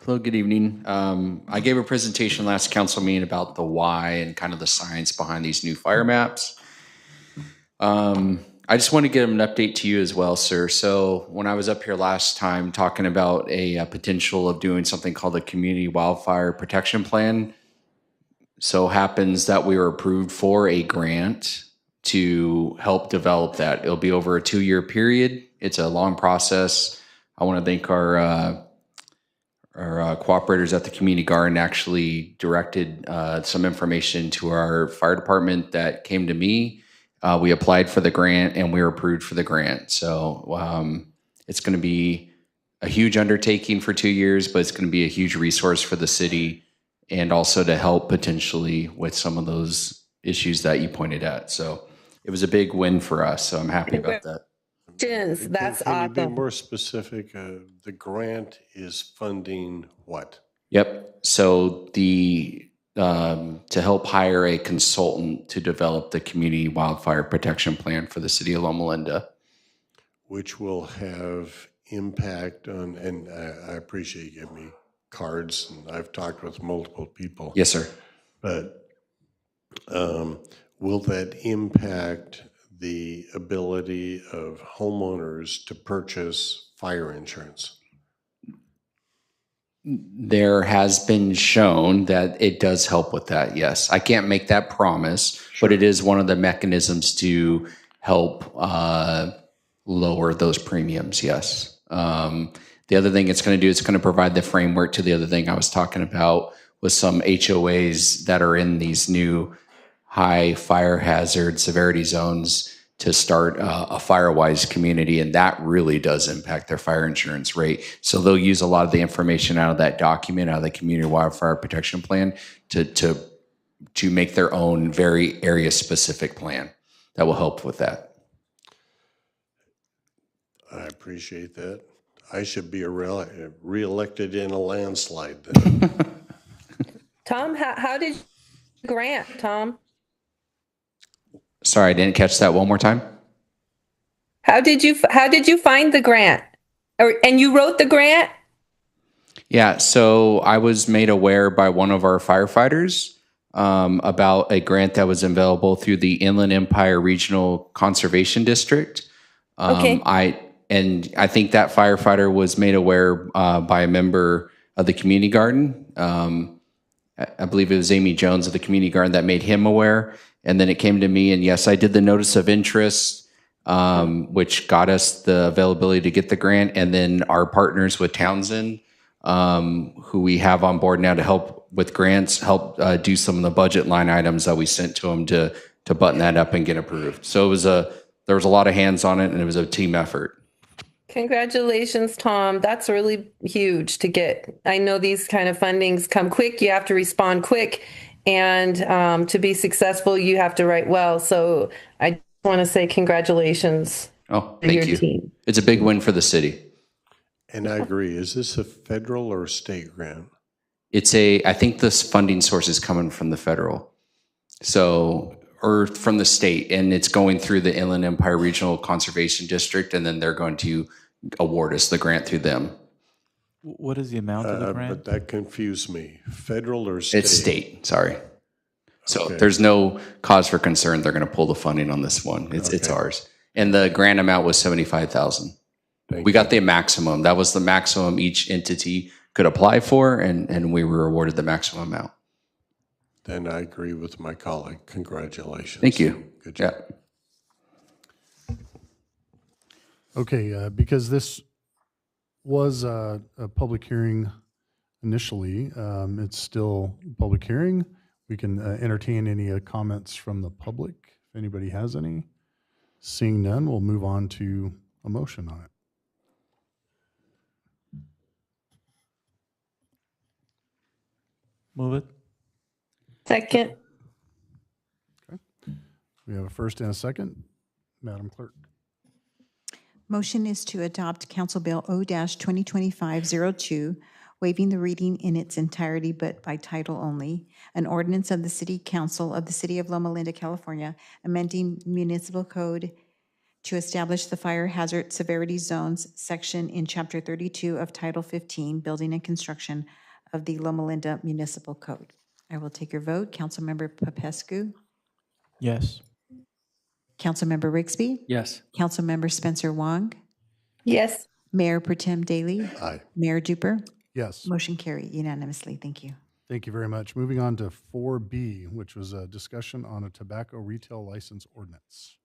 Hello, good evening. I gave a presentation last council meeting about the why and kind of the science behind these new fire maps. I just want to give an update to you as well, sir. So when I was up here last time talking about a potential of doing something called the Community Wildfire Protection Plan, so happens that we were approved for a grant to help develop that. It'll be over a 2-year period. It's a long process. I want to thank our cooperators at the community garden actually directed some information to our fire department that came to me. We applied for the grant and we were approved for the grant. So it's going to be a huge undertaking for 2 years, but it's going to be a huge resource for the city and also to help potentially with some of those issues that you pointed at. So it was a big win for us. So I'm happy about that. That's Can you be awesome. more specific? The grant is funding what? Yep. So the to help hire a consultant to develop the community wildfire protection plan for the city of Loma Linda. Which will have impact on, and I appreciate you giving me cards, and I've talked with multiple people. Yes, sir. But will that impact the ability of homeowners to purchase fire insurance? There has been shown that it does help with that. Yes, I can't make that promise, but it is one of the mechanisms to help lower those premiums. Yes. The other thing it's going to do, it's going to provide the framework to the other thing I was talking about with some HOAs that are in these new high fire hazard severity zones to start a FireWise community, and that really does impact their fire insurance rate. So they'll use a lot of the information out of that document, out of the Community Wildfire Protection Plan, to make their own very area-specific plan that will help with that. I appreciate that. I should be reelected in a landslide then. Tom, how did you grant, Tom? Sorry, I didn't catch that. One more time. How did you find the grant? And you wrote the grant? Yeah, so I was made aware by one of our firefighters about a grant that was available through the Inland Empire Regional Conservation District. Okay. I think that firefighter was made aware by a member of the community garden. I believe it was Amy Jones of the community garden that made him aware. And then it came to me, and yes, I did the notice of interest, which got us the availability to get the grant. And then our partners with Townsend, who we have on board now to help with grants, help do some of the budget line items that we sent to them to button that up and get approved. So there was a lot of hands on it, and it was a team effort. Congratulations, Tom. That's really huge to get. I know these kind of fundings come quick. You have to respond quick. And to be successful, you have to write well. So I want to say congratulations Oh, to thank your you. team. It's a big win for the city. And I agree. Is this a federal or state grant? I think this funding source is coming from the federal. Or from the state, and it's going through the Inland Empire Regional Conservation District, and then they're going to award us the grant through them. What is the amount of the grant? But that confused me. Federal or state? It's state, sorry. So Okay. there's no cause for concern. They're going to pull the funding on this one. It's ours. And the grant amount was $75,000. We got the maximum. That was the maximum each entity could apply for, and we were awarded the maximum amount. Then I agree with my colleague. Congratulations. Thank you. Good job. Yeah. Okay, because this was a public hearing initially, it's still a public hearing. We can entertain any comments from the public, if anybody has any. Seeing none, we'll move on to a motion on it. Move it. Second. We have a first and a second. Madam Clerk. Motion is to adopt Council Bill O-2025-02, waiving the reading in its entirety but by title only, an ordinance of the City Council of the City of Loma Linda, California, amending municipal code to establish the fire hazard severity zones section in Chapter 32 of Title 15, Building and Construction of the Loma Linda Municipal Code. I will take your vote. Councilmember Popescu? Yes. Councilmember Rigsby? Yes. Councilmember Spencer Wong? Yes. Mayor Pro Tem Daly? Aye. Mayor Duper? Yes. Motion carried unanimously. Thank you. Thank you very much. Moving on to 4B, which was a discussion on a tobacco retail license ordinance.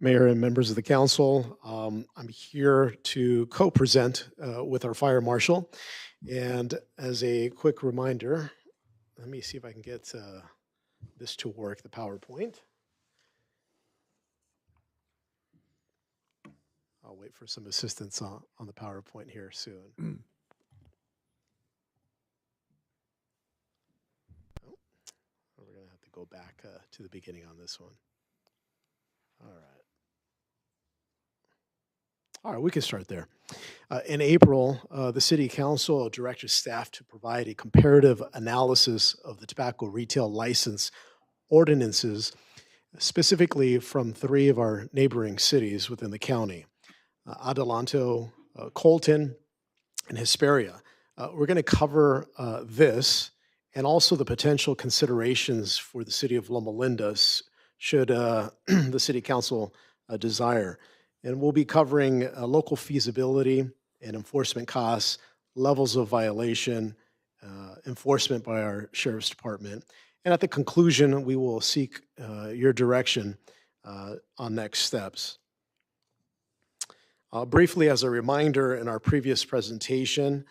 Mayor and members of the council, I'm here to co-present with our fire marshal. And as a quick reminder, let me see if I can get this to work, the PowerPoint. I'll wait for some assistance on the PowerPoint here soon. We're going to have to go back to the beginning on this one. All right, we can start there. In April, the City Council directed staff to provide a comparative analysis of the tobacco retail license ordinances, specifically from 3 of our neighboring cities within the county, Adelanto, Colton, and Hesperia. We're going to cover this and also the potential considerations for the City of Loma Linda should the city council desire. And we'll be covering local feasibility and enforcement costs, levels of violation, enforcement by our sheriff's department. And at the conclusion, we will seek your direction on next steps. Briefly, as a reminder, in our previous presentation,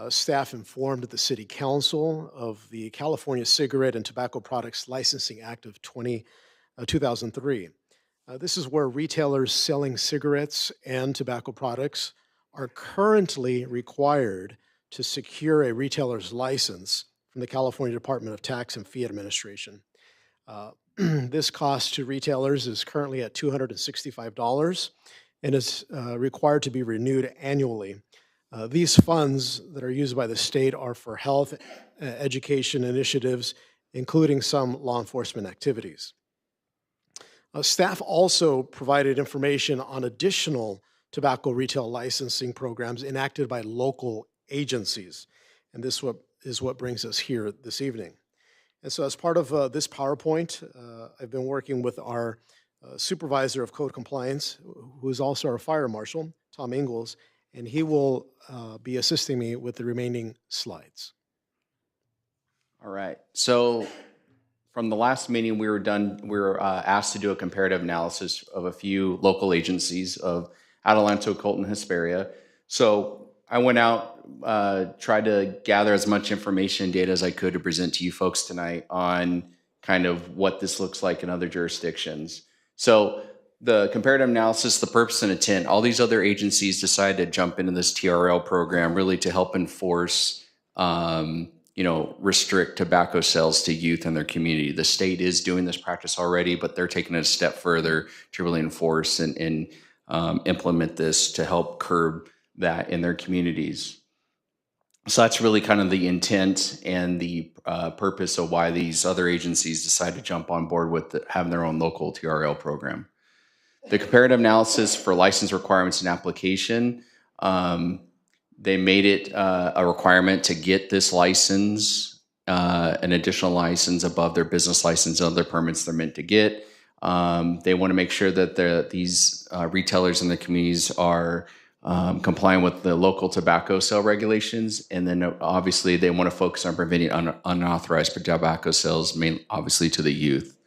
staff informed the City Council of the California Cigarette and Tobacco Products Licensing Act of 2003. This is where retailers selling cigarettes and tobacco products are currently required to secure a retailer's license from the California Department of Tax and Fee Administration. This cost to retailers is currently at $265 and is required to be renewed annually. These funds that are used by the state are for health, education initiatives, including some law enforcement activities. Staff also provided information on additional tobacco retail licensing programs enacted by local agencies. And this is what brings us here this evening. And so as part of this PowerPoint, I've been working with our supervisor of code compliance, who is also our fire marshal, Tom Ingalls, and he will be assisting me with the remaining slides. All right. So from the last meeting we were asked to do a comparative analysis of a few local agencies of Adelanto, Colton, Hesperia. So I went out, tried to gather as much information and data as I could to present to you folks tonight on kind of what this looks like in other jurisdictions. So the comparative analysis, the purpose and intent, all these other agencies decided to jump into this TRL program really to help enforce, restrict tobacco sales to youth in their community. The state is doing this practice already, but they're taking it a step further to really enforce and implement this to help curb that in their communities. So that's really kind of the intent and the purpose of why these other agencies decide to jump on board with having their own local TRL program. The comparative analysis for license requirements and application, they made it a requirement to get this license, an additional license above their business license and other permits they're meant to get. They want to make sure that these retailers in the communities are complying with the local tobacco sale regulations. And then obviously they want to focus on preventing unauthorized tobacco sales, mainly obviously to the youth.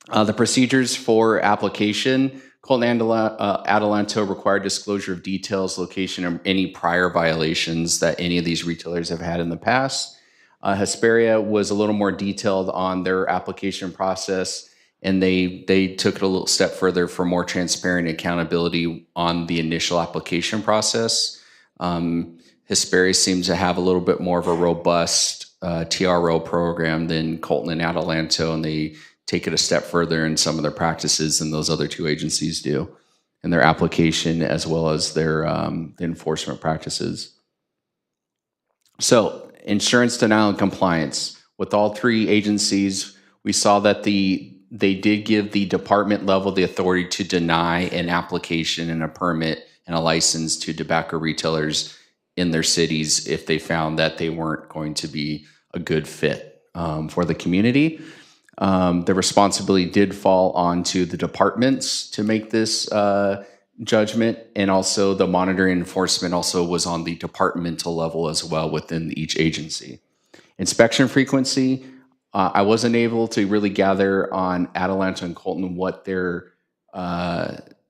The procedures for application, Colton and Adelanto required disclosure of details, location, and any prior violations that any of these retailers have had in the past. Hesperia was a little more detailed on their application process, and they took it a little step further for more transparent accountability on the initial application process. Hesperia seems to have a little bit more of a robust TRO program than Colton and Adelanto, and they take it a step further in some of their practices than those other two agencies do in their application as well as their enforcement practices. So insurance denial and compliance. With all three agencies, we saw that they did give the department level the authority to deny an application and a permit and a license to tobacco retailers in their cities if they found that they weren't going to be a good fit for the community. The responsibility did fall onto the departments to make this judgment, and also the monitoring enforcement also was on the departmental level as well within each agency. Inspection frequency, I wasn't able to really gather on Adelanto and Colton what their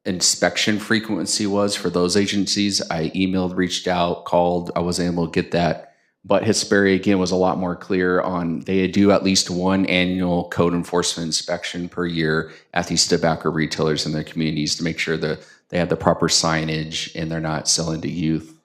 inspection frequency was for those agencies. I emailed, reached out, called, I wasn't able to get that. But Hesperia, again, was a lot more clear on they do at least one annual code enforcement inspection per year at these tobacco retailers in their communities to make sure that they have the proper signage and they're not selling to youth.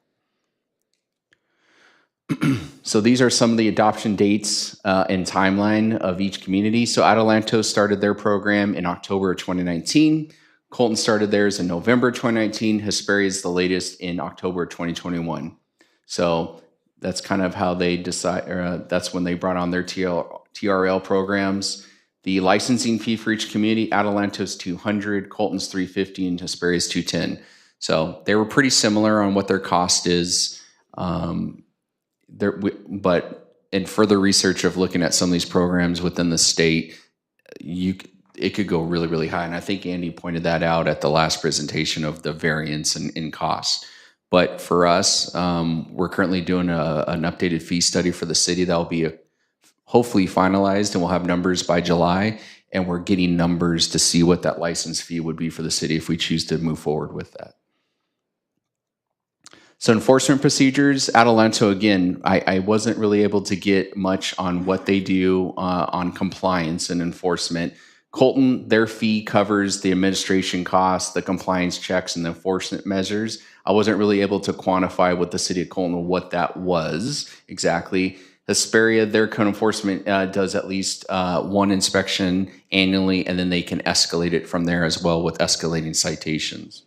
So these are some of the adoption dates and timeline of each community. So Adelanto started their program in October of 2019. Colton started theirs in November 2019. Hesperia is the latest in October 2021. So that's kind of how they decide, that's when they brought on their TRL programs. The licensing fee for each community, Adelanto's $200, Colton's $350, and Hesperia's $210. So they were pretty similar on what their cost is. But in further research of looking at some of these programs within the state, it could go really, really high. And I think Andy pointed that out at the last presentation of the variance in costs. But for us, we're currently doing an updated fee study for the city that will be hopefully finalized, and we'll have numbers by July. And we're getting numbers to see what that license fee would be for the city if we choose to move forward with that. So enforcement procedures, Adelanto, again, I wasn't really able to get much on what they do on compliance and enforcement. Colton, their fee covers the administration costs, the compliance checks, and the enforcement measures. I wasn't really able to quantify with the city of Colton what that was exactly. Hesperia, their code enforcement does at least one inspection annually, and then they can escalate it from there as well with escalating citations.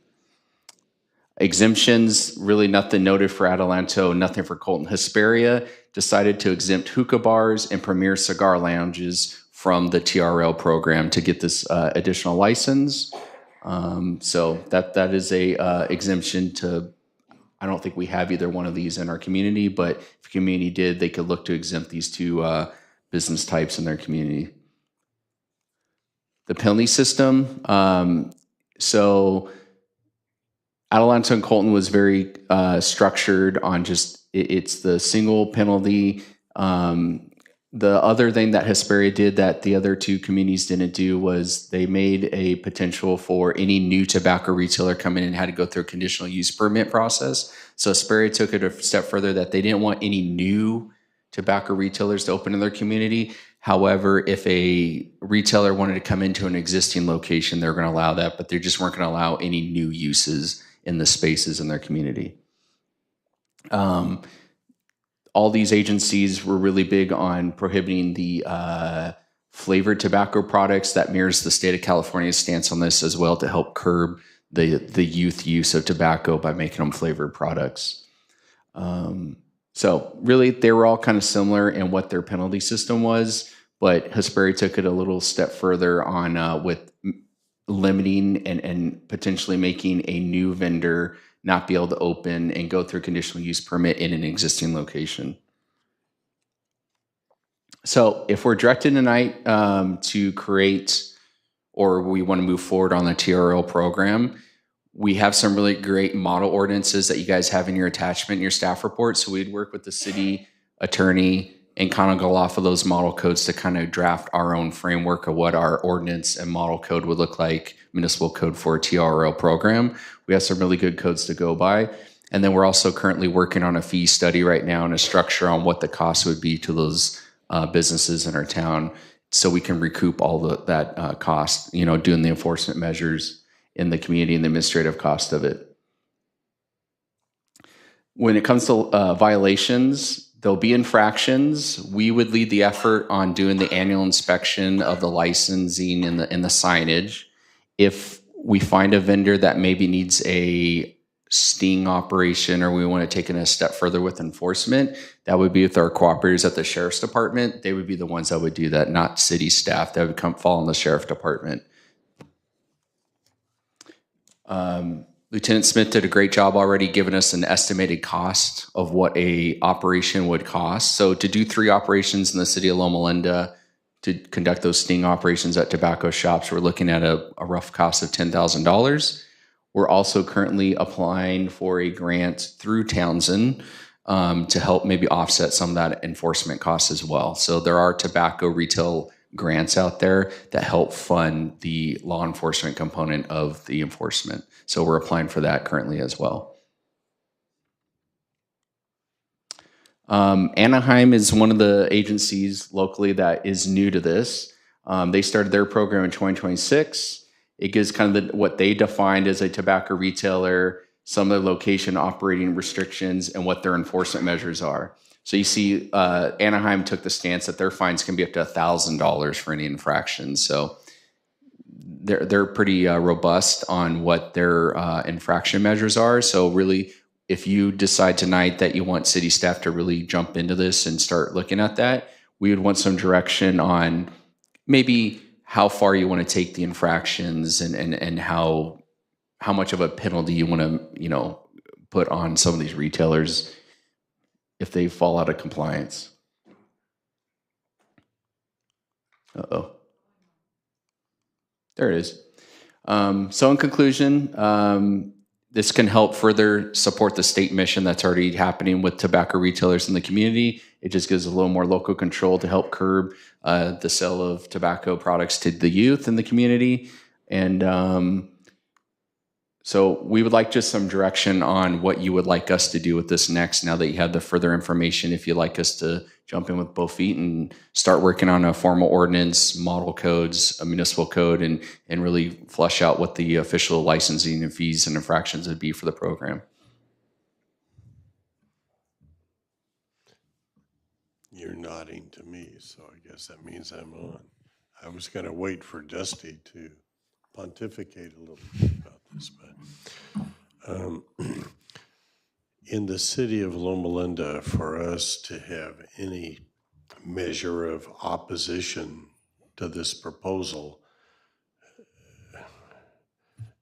Exemptions, really nothing noted for Adelanto, nothing for Colton. Hesperia decided to exempt hookah bars and premier cigar lounges from the TRL program to get this additional license. So that is a exemption to, I don't think we have either one of these in our community, but if a community did, they could look to exempt these two business types in their community. The penalty system, so Adelanto and Colton was very structured on just, it's the single penalty. The other thing that Hesperia did that the other two communities didn't do was they made a potential for any new tobacco retailer coming in had to go through a conditional use permit process. So Hesperia took it a step further that they didn't want any new tobacco retailers to open in their community. However, if a retailer wanted to come into an existing location, they're going to allow that, but they just weren't going to allow any new uses in the spaces in their community. All these agencies were really big on prohibiting the flavored tobacco products. That mirrors the state of California's stance on this as well, to help curb the youth use of tobacco by making them flavored products. So really, they were all kind of similar in what their penalty system was, but Hesperia took it a little step further on with limiting and potentially making a new vendor not be able to open and go through a conditional use permit in an existing location. So if we're directed tonight to create, or we want to move forward on the TRL program, we have some really great model ordinances that you guys have in your attachment in your staff report. So we'd work with the city attorney and kind of go off of those model codes to kind of draft our own framework of what our ordinance and model code would look like, municipal code for a TRL program. We have some really good codes to go by. And then we're also currently working on a fee study right now and a structure on what the cost would be to those businesses in our town, so we can recoup all that cost, doing the enforcement measures in the community and the administrative cost of it. When it comes to violations, there'll be infractions. We would lead the effort on doing the annual inspection of the licensing and the signage. If we find a vendor that maybe needs a sting operation, or we want to take it a step further with enforcement, that would be with our cooperators at the sheriff's department. They would be the ones that would do that, not city staff. That would fall in the sheriff department. Lieutenant Smith did a great job already giving us an estimated cost of what a operation would cost. So to do 3 operations in the city of Loma Linda, to conduct those sting operations at tobacco shops, we're looking at a rough cost of $10,000. We're also currently applying for a grant through Townsend to help maybe offset some of that enforcement costs as well. So there are tobacco retail grants out there that help fund the law enforcement component of the enforcement. So we're applying for that currently as well. Anaheim is one of the agencies locally that is new to this. They started their program in 2026. It gives kind of what they defined as a tobacco retailer, some of the location operating restrictions, and what their enforcement measures are. So you see, Anaheim took the stance that their fines can be up to $1,000 for any infraction. So they're pretty robust on what their infraction measures are. So really, if you decide tonight that you want city staff to really jump into this and start looking at that, we would want some direction on maybe how far you want to take the infractions and how much of a penalty you want to, put on some of these retailers if they fall out of compliance. Uh-oh. There it is. So in conclusion, this can help further support the state mission that's already happening with tobacco retailers in the community. It just gives a little more local control to help curb the sale of tobacco products to the youth in the community. And so we would like just some direction on what you would like us to do with this next, now that you have the further information. If you'd like us to jump in with both feet and start working on a formal ordinance, model codes, a municipal code, and really flush out what the official licensing and fees and infractions would be for the program. You're nodding to me, so I guess that means I'm on. I was going to wait for Dusty to pontificate a little bit about this, but in the city of Loma Linda, for us to have any measure of opposition to this proposal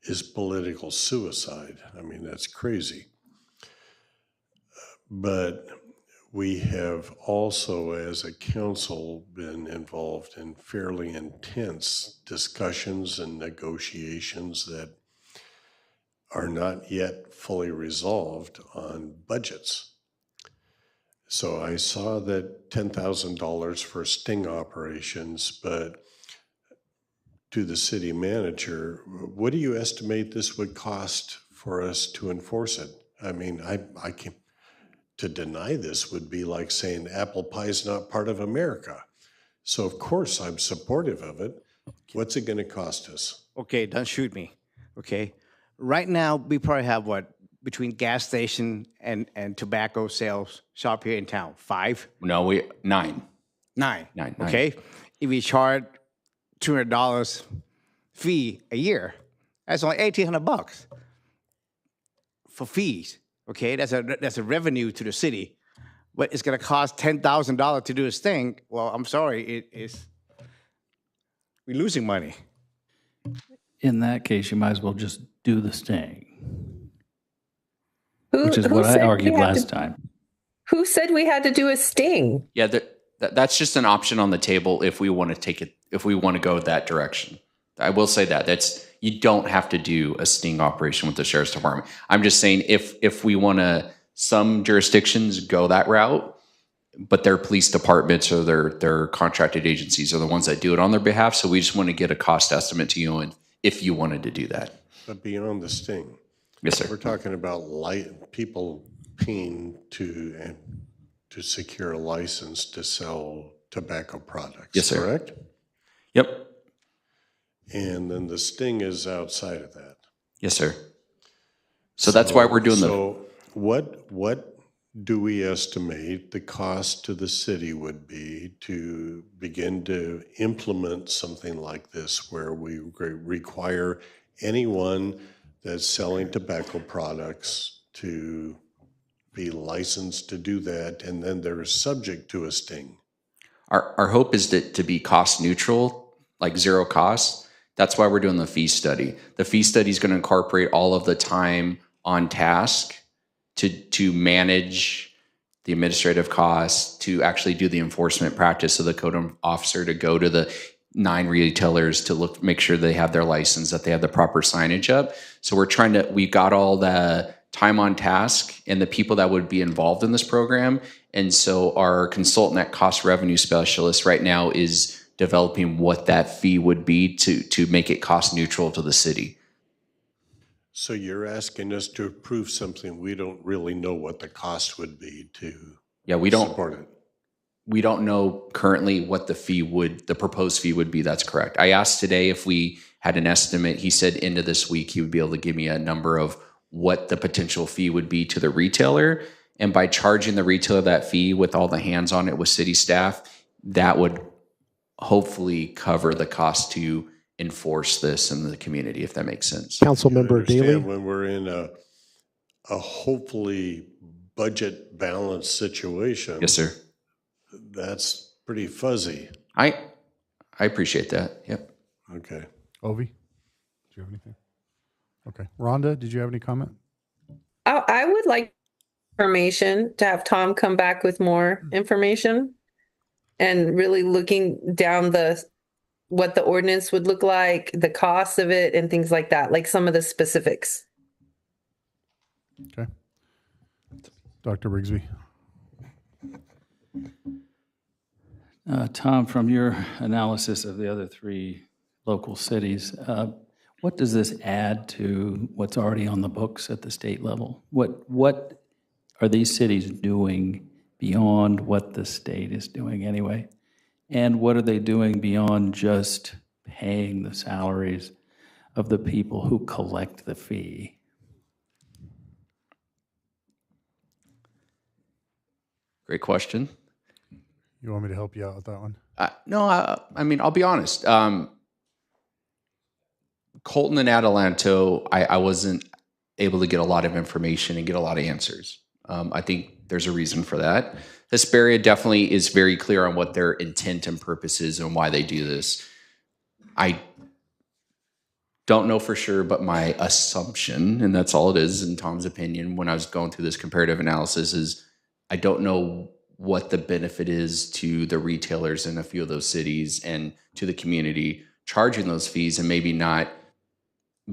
is political suicide. I mean, that's crazy. But we have also, as a council, been involved in fairly intense discussions and negotiations that are not yet fully resolved on budgets. So I saw that $10,000 for sting operations, but to the city manager, what do you estimate this would cost for us to enforce it? I mean, I can't. To deny this would be like saying apple pie is not part of America. So of course I'm supportive of it. What's it going to cost us? Okay, don't shoot me. Okay. Right now, we probably have what, between gas station and tobacco sales shop here in town? 5? No, 9. 9. Nine. Okay. If we charge $200 fee a year, that's only $1,800 for fees. Okay, that's a revenue to the city, but it's going to cost $10,000 to do this thing. Well, I'm sorry, we're losing money. In that case, you might as well just do the sting, Who, which is who what I said we argued had last to- time. Who said we had to do a sting? Yeah, that's just an option on the table if we want to take it, if we want to go that direction. I will say that you don't have to do a sting operation with the sheriff's department. I'm just saying if we want to, some jurisdictions go that route, but their police departments or their contracted agencies are the ones that do it on their behalf. So we just want to get a cost estimate to you, and if you wanted to do that. But beyond the sting, Yes, sir. we're talking about people paying to secure a license to sell tobacco products. Yes, sir. Correct? Yep. And then the sting is outside of that. Yes, sir. So that's why we're doing So what do we estimate the cost to the city would be to begin to implement something like this, where we require anyone that's selling tobacco products to be licensed to do that, and then they're subject to a sting? Our hope is to be cost neutral, like zero cost. That's why we're doing the fee study. The fee study is going to incorporate all of the time on task to manage the administrative costs, to actually do the enforcement practice of the code officer, to go to the 9 retailers to make sure they have their license, that they have the proper signage up. So we've got all the time on task and the people that would be involved in this program. And so our consultant, that cost revenue specialist right now, is developing what that fee would be to make it cost neutral to the city. So you're asking us to approve something we don't really know what the cost would be to support it? We don't know currently what the proposed fee would be. That's correct. I asked today if we had an estimate. He said end of this week he would be able to give me a number of what the potential fee would be to the retailer. And by charging the retailer that fee with all the hands on it with city staff, that would hopefully cover the cost to enforce this in the community, if that makes sense. Councilmember Daley? When we're in a hopefully budget balanced situation. Yes, sir. That's pretty fuzzy. I appreciate that. Yep. Okay. Ovi, do you have anything? Okay. Rhonda, did you have any comment? I would like information, to have Tom come back with more information and really looking down the what the ordinance would look like, the cost of it, and things like that, like some of the specifics. Okay. Dr. Brigsby. Tom, from your analysis of the other 3 local cities, what does this add to what's already on the books at the state level? What are these cities doing beyond what the state is doing anyway? And what are they doing beyond just paying the salaries of the people who collect the fee? Great question. You want me to help you out with that one? No, I mean, I'll be honest. Colton and Adelanto, I wasn't able to get a lot of information and get a lot of answers. I think there's a reason for that. Hesperia definitely is very clear on what their intent and purpose is and why they do this. I don't know for sure, but my assumption, and that's all it is in Tom's opinion, when I was going through this comparative analysis, is I don't know what the benefit is to the retailers in a few of those cities and to the community charging those fees and maybe not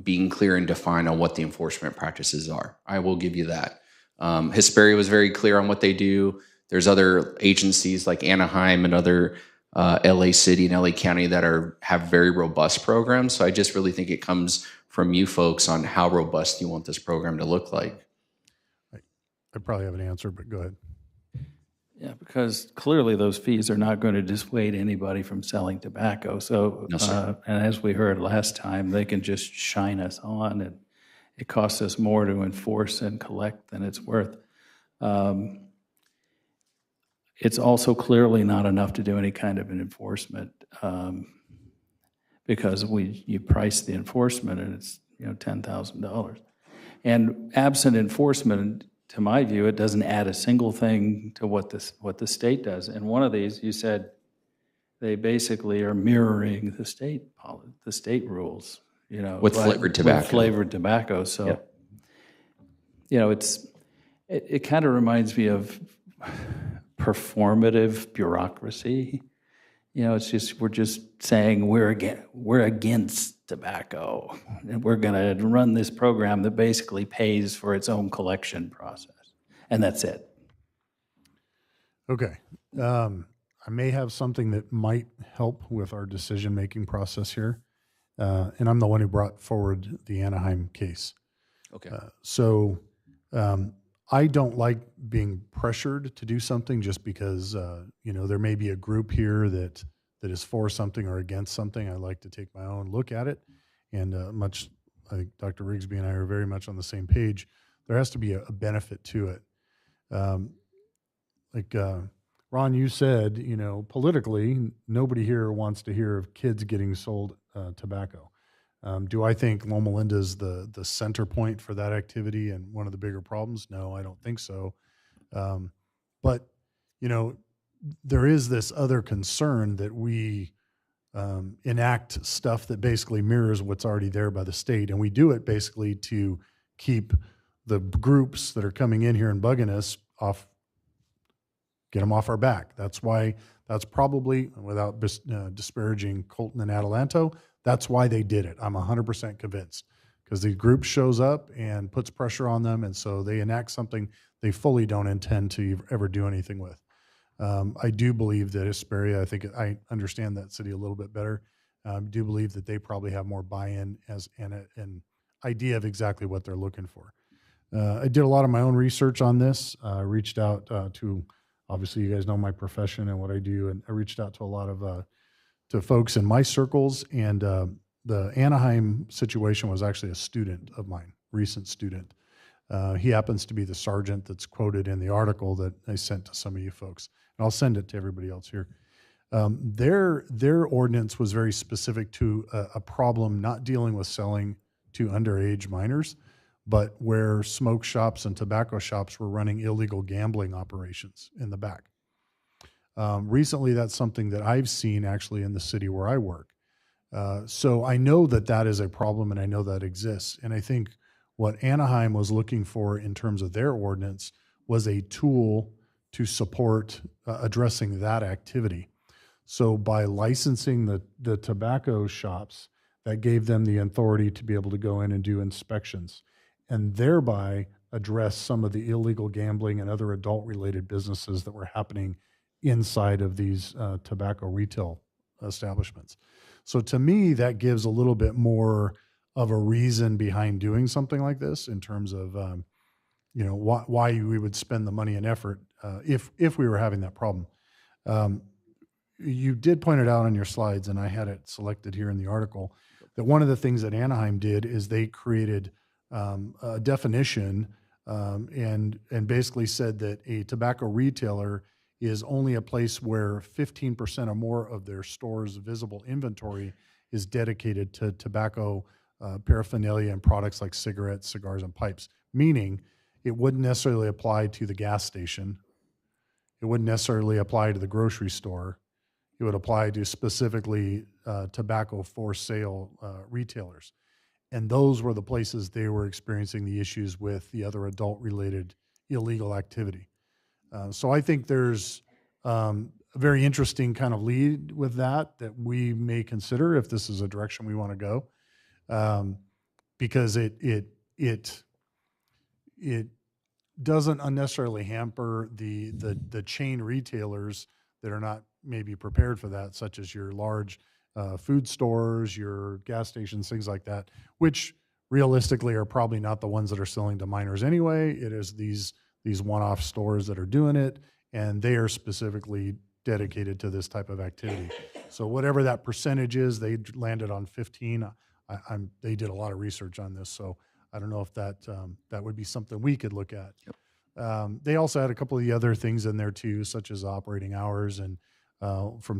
being clear and defined on what the enforcement practices are. I will give you that. Hesperia was very clear on what they do. There's other agencies like Anaheim and other LA City and LA County that have very robust programs. So I just really think it comes from you folks on how robust you want this program to look like. I probably have an answer, but go ahead. Yeah, because clearly those fees are not going to dissuade anybody from selling tobacco. So, No, sir. And as we heard last time, they can just shine us on, and it costs us more to enforce and collect than it's worth. It's also clearly not enough to do any kind of an enforcement because you price the enforcement and it's $10,000. And absent enforcement, to my view, it doesn't add a single thing to what the state does. And one of these, you said, they basically are mirroring the state rules, With flavored tobacco. With flavored tobacco. So, it kind of reminds me of performative bureaucracy. It's just we're just saying we're against tobacco, and we're going to run this program that basically pays for its own collection process, and that's it. Okay. I may have something that might help with our decision-making process here. And I'm the one who brought forward the Anaheim case. Okay. I don't like being pressured to do something just because, there may be a group here that is for something or against something. I like to take my own look at it. And I think Dr. Rigsby and I are very much on the same page. There has to be a benefit to it. Ron, you said, politically, nobody here wants to hear of kids getting sold tobacco. Do I think Loma Linda is the center point for that activity and one of the bigger problems? No, I don't think so. But, there is this other concern that we enact stuff that basically mirrors what's already there by the state. And we do it basically to keep the groups that are coming in here and bugging us off, get them off our back. That's probably, without disparaging Colton and Adelanto, that's why they did it. I'm 100% convinced, because the group shows up and puts pressure on them, and so they enact something they fully don't intend to ever do anything with. I do believe that Hesperia, I think I understand that city a little bit better. I do believe that they probably have more buy-in and an idea of exactly what they're looking for. I did a lot of my own research on this. I reached out to, obviously you guys know my profession and what I do, and I reached out to a lot of to folks in my circles, and the Anaheim situation was actually a student of mine, recent student. He happens to be the sergeant that's quoted in the article that I sent to some of you folks, and I'll send it to everybody else here. Their ordinance was very specific to a problem not dealing with selling to underage minors, but where smoke shops and tobacco shops were running illegal gambling operations in the back. Recently, that's something that I've seen actually in the city where I work. So I know that is a problem, and I know that exists. And I think what Anaheim was looking for in terms of their ordinance was a tool to support addressing that activity. So by licensing the tobacco shops, that gave them the authority to be able to go in and do inspections and thereby address some of the illegal gambling and other adult-related businesses that were happening inside of these tobacco retail establishments. So to me, that gives a little bit more of a reason behind doing something like this in terms of why we would spend the money and effort if we were having that problem. You did point it out on your slides, and I had it selected here in the article, that one of the things that Anaheim did is they created a definition and basically said that a tobacco retailer is only a place where 15% or more of their store's visible inventory is dedicated to tobacco paraphernalia and products like cigarettes, cigars, and pipes, meaning it wouldn't necessarily apply to the gas station. It wouldn't necessarily apply to the grocery store. It would apply to specifically tobacco for sale retailers. And those were the places they were experiencing the issues with the other adult-related illegal activity. So I think there's a very interesting kind of lead with that we may consider if this is a direction we want to go, because it doesn't unnecessarily hamper the chain retailers that are not maybe prepared for that, such as your large food stores, your gas stations, things like that, which realistically are probably not the ones that are selling to minors anyway. It is these one-off stores that are doing it, and they are specifically dedicated to this type of activity. So whatever that percentage is, they landed on 15. They did a lot of research on this, so I don't know if that would be something we could look at. Yep. They also had a couple of the other things in there too, such as operating hours and from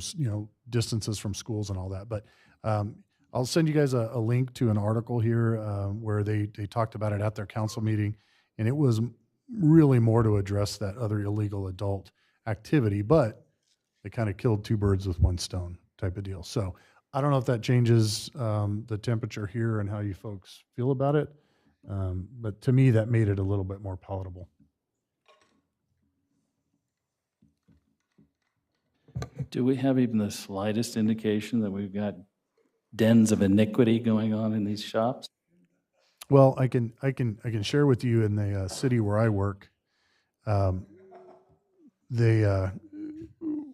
distances from schools and all that. But I'll send you guys a link to an article here where they talked about it at their council meeting, and it was really more to address that other illegal adult activity, but they kind of killed two birds with one stone type of deal. So I don't know if that changes the temperature here and how you folks feel about it, but to me, that made it a little bit more palatable. Do we have even the slightest indication that we've got dens of iniquity going on in these shops? Well, I can share with you in the city where I work,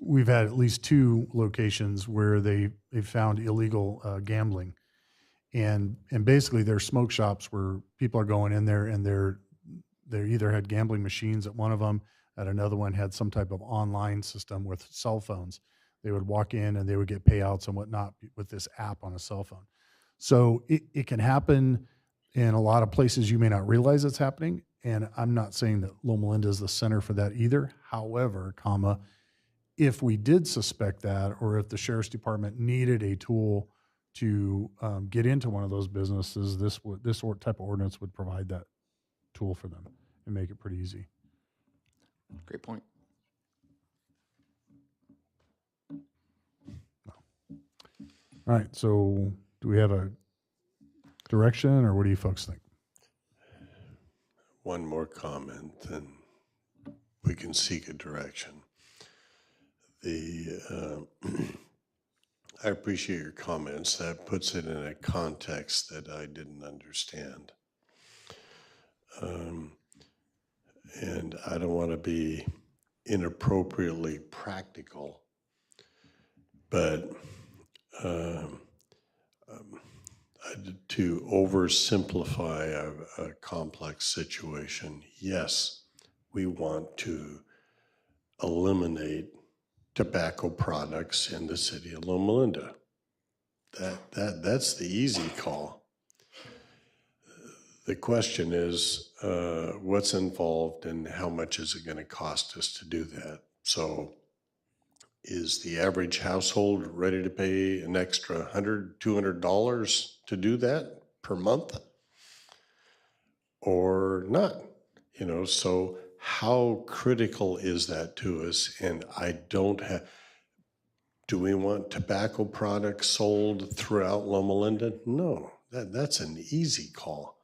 we've had at least 2 locations where they found illegal gambling, and basically they're smoke shops where people are going in there and they either had gambling machines at one of them, at another one had some type of online system with cell phones. They would walk in and they would get payouts and whatnot with this app on a cell phone. So it can happen in a lot of places you may not realize it's happening. And I'm not saying that Loma Linda is the center for that either. However, if we did suspect that, or if the sheriff's department needed a tool to get into one of those businesses, this type of ordinance would provide that tool for them and make it pretty easy. Great point. All right, so do we have a direction, or what do you folks think? One more comment, and we can seek a direction. I appreciate your comments. That puts it in a context that I didn't understand. And I don't want to be inappropriately practical, but to oversimplify a complex situation, yes, we want to eliminate tobacco products in the city of Loma Linda. That's the easy call. The question is, what's involved and how much is it going to cost us to do that? So is the average household ready to pay an extra $100, $200 to do that per month? Or not? So how critical is that to us? And do we want tobacco products sold throughout Loma Linda? No, that's an easy call.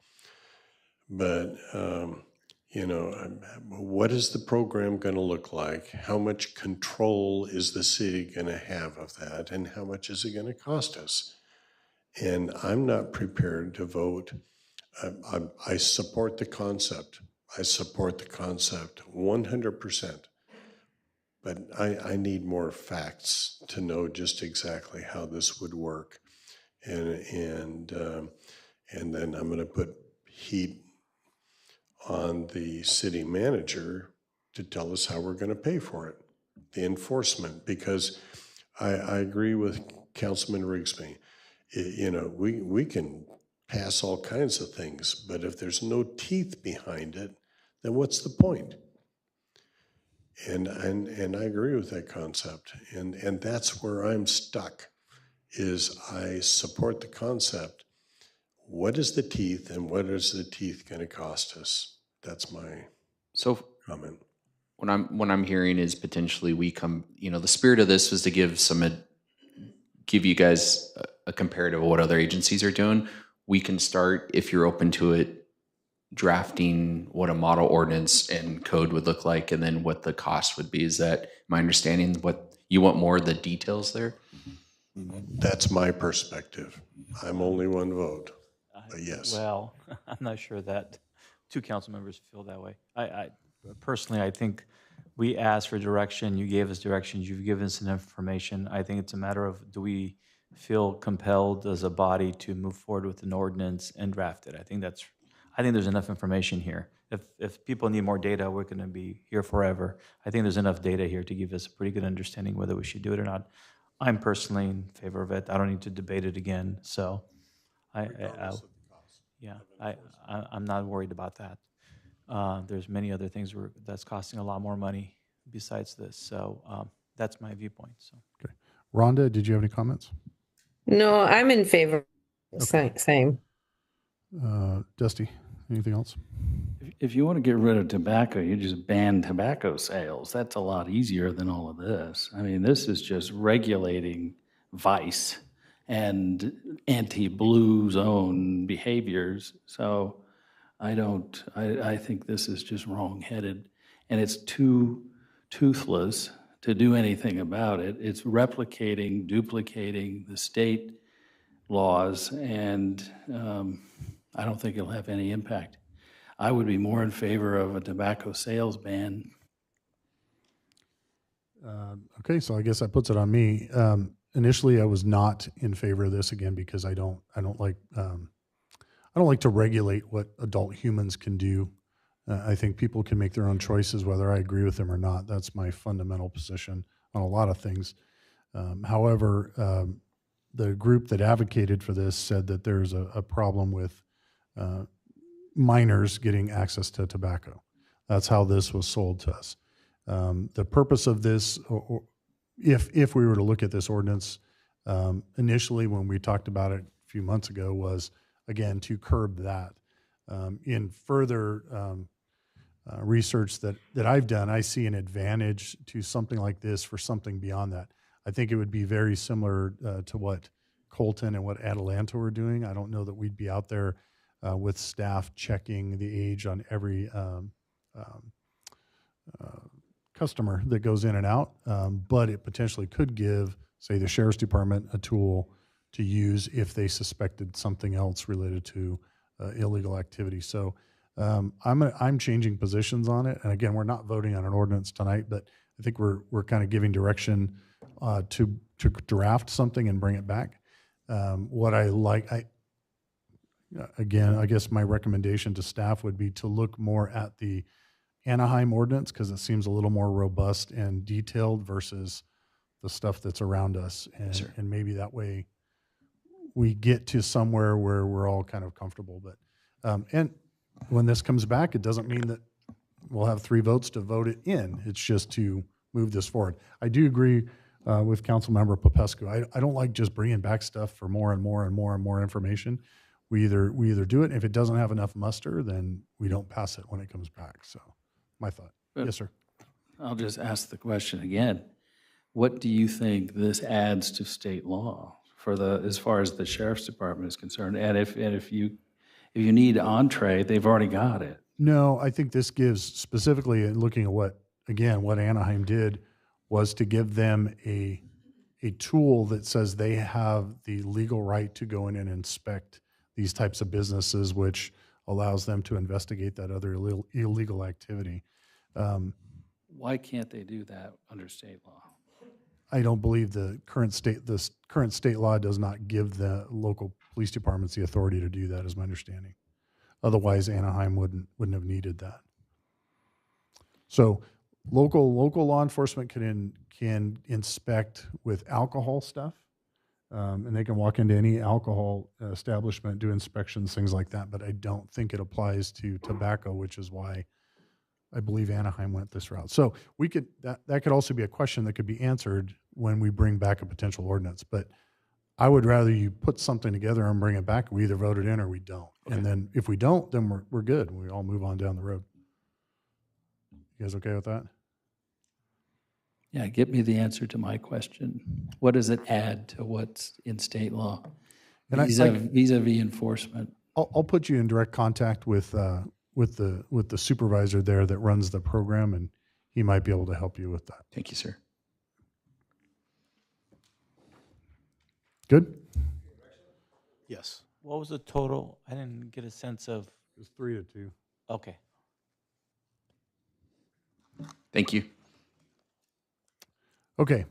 But What is the program going to look like? How much control is the city going to have of that? And how much is it going to cost us? And I'm not prepared to vote. I support the concept. I support the concept 100%. But I need more facts to know just exactly how this would work. And then I'm going to put heat on the city manager to tell us how we're going to pay for it, the enforcement, because I agree with Councilman Rigsby. We can pass all kinds of things, but if there's no teeth behind it, then what's the point? And I agree with that concept, and that's where I'm stuck. Is I support the concept. What is the teeth, and what is the teeth going to cost us? That's my comment. What I'm hearing is potentially we come, the spirit of this was to give you guys a comparative of what other agencies are doing. We can start, if you're open to it, drafting what a model ordinance and code would look like, and then what the cost would be. Is that my understanding? What you want more of the details there? That's my perspective. I'm only one vote, but yes. Well, I'm not sure that two council members feel that way. I personally, I think we asked for direction. You gave us directions. You've given us enough information. I think it's a matter of, do we feel compelled as a body to move forward with an ordinance and draft it? I think there's enough information here. If people need more data, we're going to be here forever. I think there's enough data here to give us a pretty good understanding whether we should do it or not. I'm personally in favor of it. I don't need to debate it again. So, I'm not worried about that. There's many other things that's costing a lot more money besides this. So that's my viewpoint. So. Okay. Rhonda, did you have any comments? No, I'm in favor. Same. Dusty, anything else? If you want to get rid of tobacco, you just ban tobacco sales. That's a lot easier than all of this. I mean, this is just regulating vice and anti-blue zone behaviors. So I think this is just wrong-headed, and it's too toothless to do anything about it. It's replicating, duplicating the state laws, and I don't think it'll have any impact. I would be more in favor of a tobacco sales ban. Okay, so I guess that puts it on me. Initially, I was not in favor of this again because I don't like to regulate what adult humans can do. I think people can make their own choices, whether I agree with them or not. That's my fundamental position on a lot of things. However, the group that advocated for this said that there's a problem with minors getting access to tobacco. That's how this was sold to us. The purpose of this, if we were to look at this ordinance, initially when we talked about it a few months ago, was again to curb that. In further research that I've done, I see an advantage to something like this for something beyond that. I think it would be very similar to what Colton and what Atalanta were doing. I don't know that we'd be out there with staff checking the age on every customer that goes in and out, but it potentially could give, say, the sheriff's department a tool to use if they suspected something else related to illegal activity. So I'm changing positions on it, and again, we're not voting on an ordinance tonight, but I think we're kind of giving direction to draft something and bring it back. What I like, again, I guess my recommendation to staff would be to look more at the Anaheim ordinance because it seems a little more robust and detailed versus the stuff that's around us. And maybe that way we get to somewhere where we're all kind of comfortable. But and when this comes back, it doesn't mean that we'll have 3 votes to vote it in. It's just to move this forward. I do agree with Councilmember Popescu. I don't like just bringing back stuff for more and more and more and more information. We either do it, and if it doesn't have enough muster, then we don't pass it when it comes back. So my thought. Yes, sir. I'll just ask the question again. What do you think this adds to state law as far as the sheriff's department is concerned? And if you need entree, they've already got it. No, I think this gives specifically, looking at what Anaheim did was to give them a tool that says they have the legal right to go in and inspect these types of businesses, which allows them to investigate that other illegal activity. Why can't they do that under state law? I don't believe the current state law does not give the local police departments the authority to do that, is my understanding. Otherwise, Anaheim wouldn't have needed that. So, local law enforcement can inspect with alcohol stuff, and they can walk into any alcohol establishment, do inspections, things like that. But I don't think it applies to tobacco, which is why I believe Anaheim went this route. So that could also be a question that could be answered when we bring back a potential ordinance. But I would rather you put something together and bring it back. We either vote it in or we don't. Okay. And then if we don't, then we're good. We all move on down the road. You guys okay with that? Yeah, get me the answer to my question. What does it add to what's in state law? And Vis-a-vis enforcement. I'll put you in direct contact with the supervisor there that runs the program, and he might be able to help you with that. Thank you, sir. Good? Yes. What was the total? I didn't get a sense of. It was 3-2. Okay. Thank you. Okay.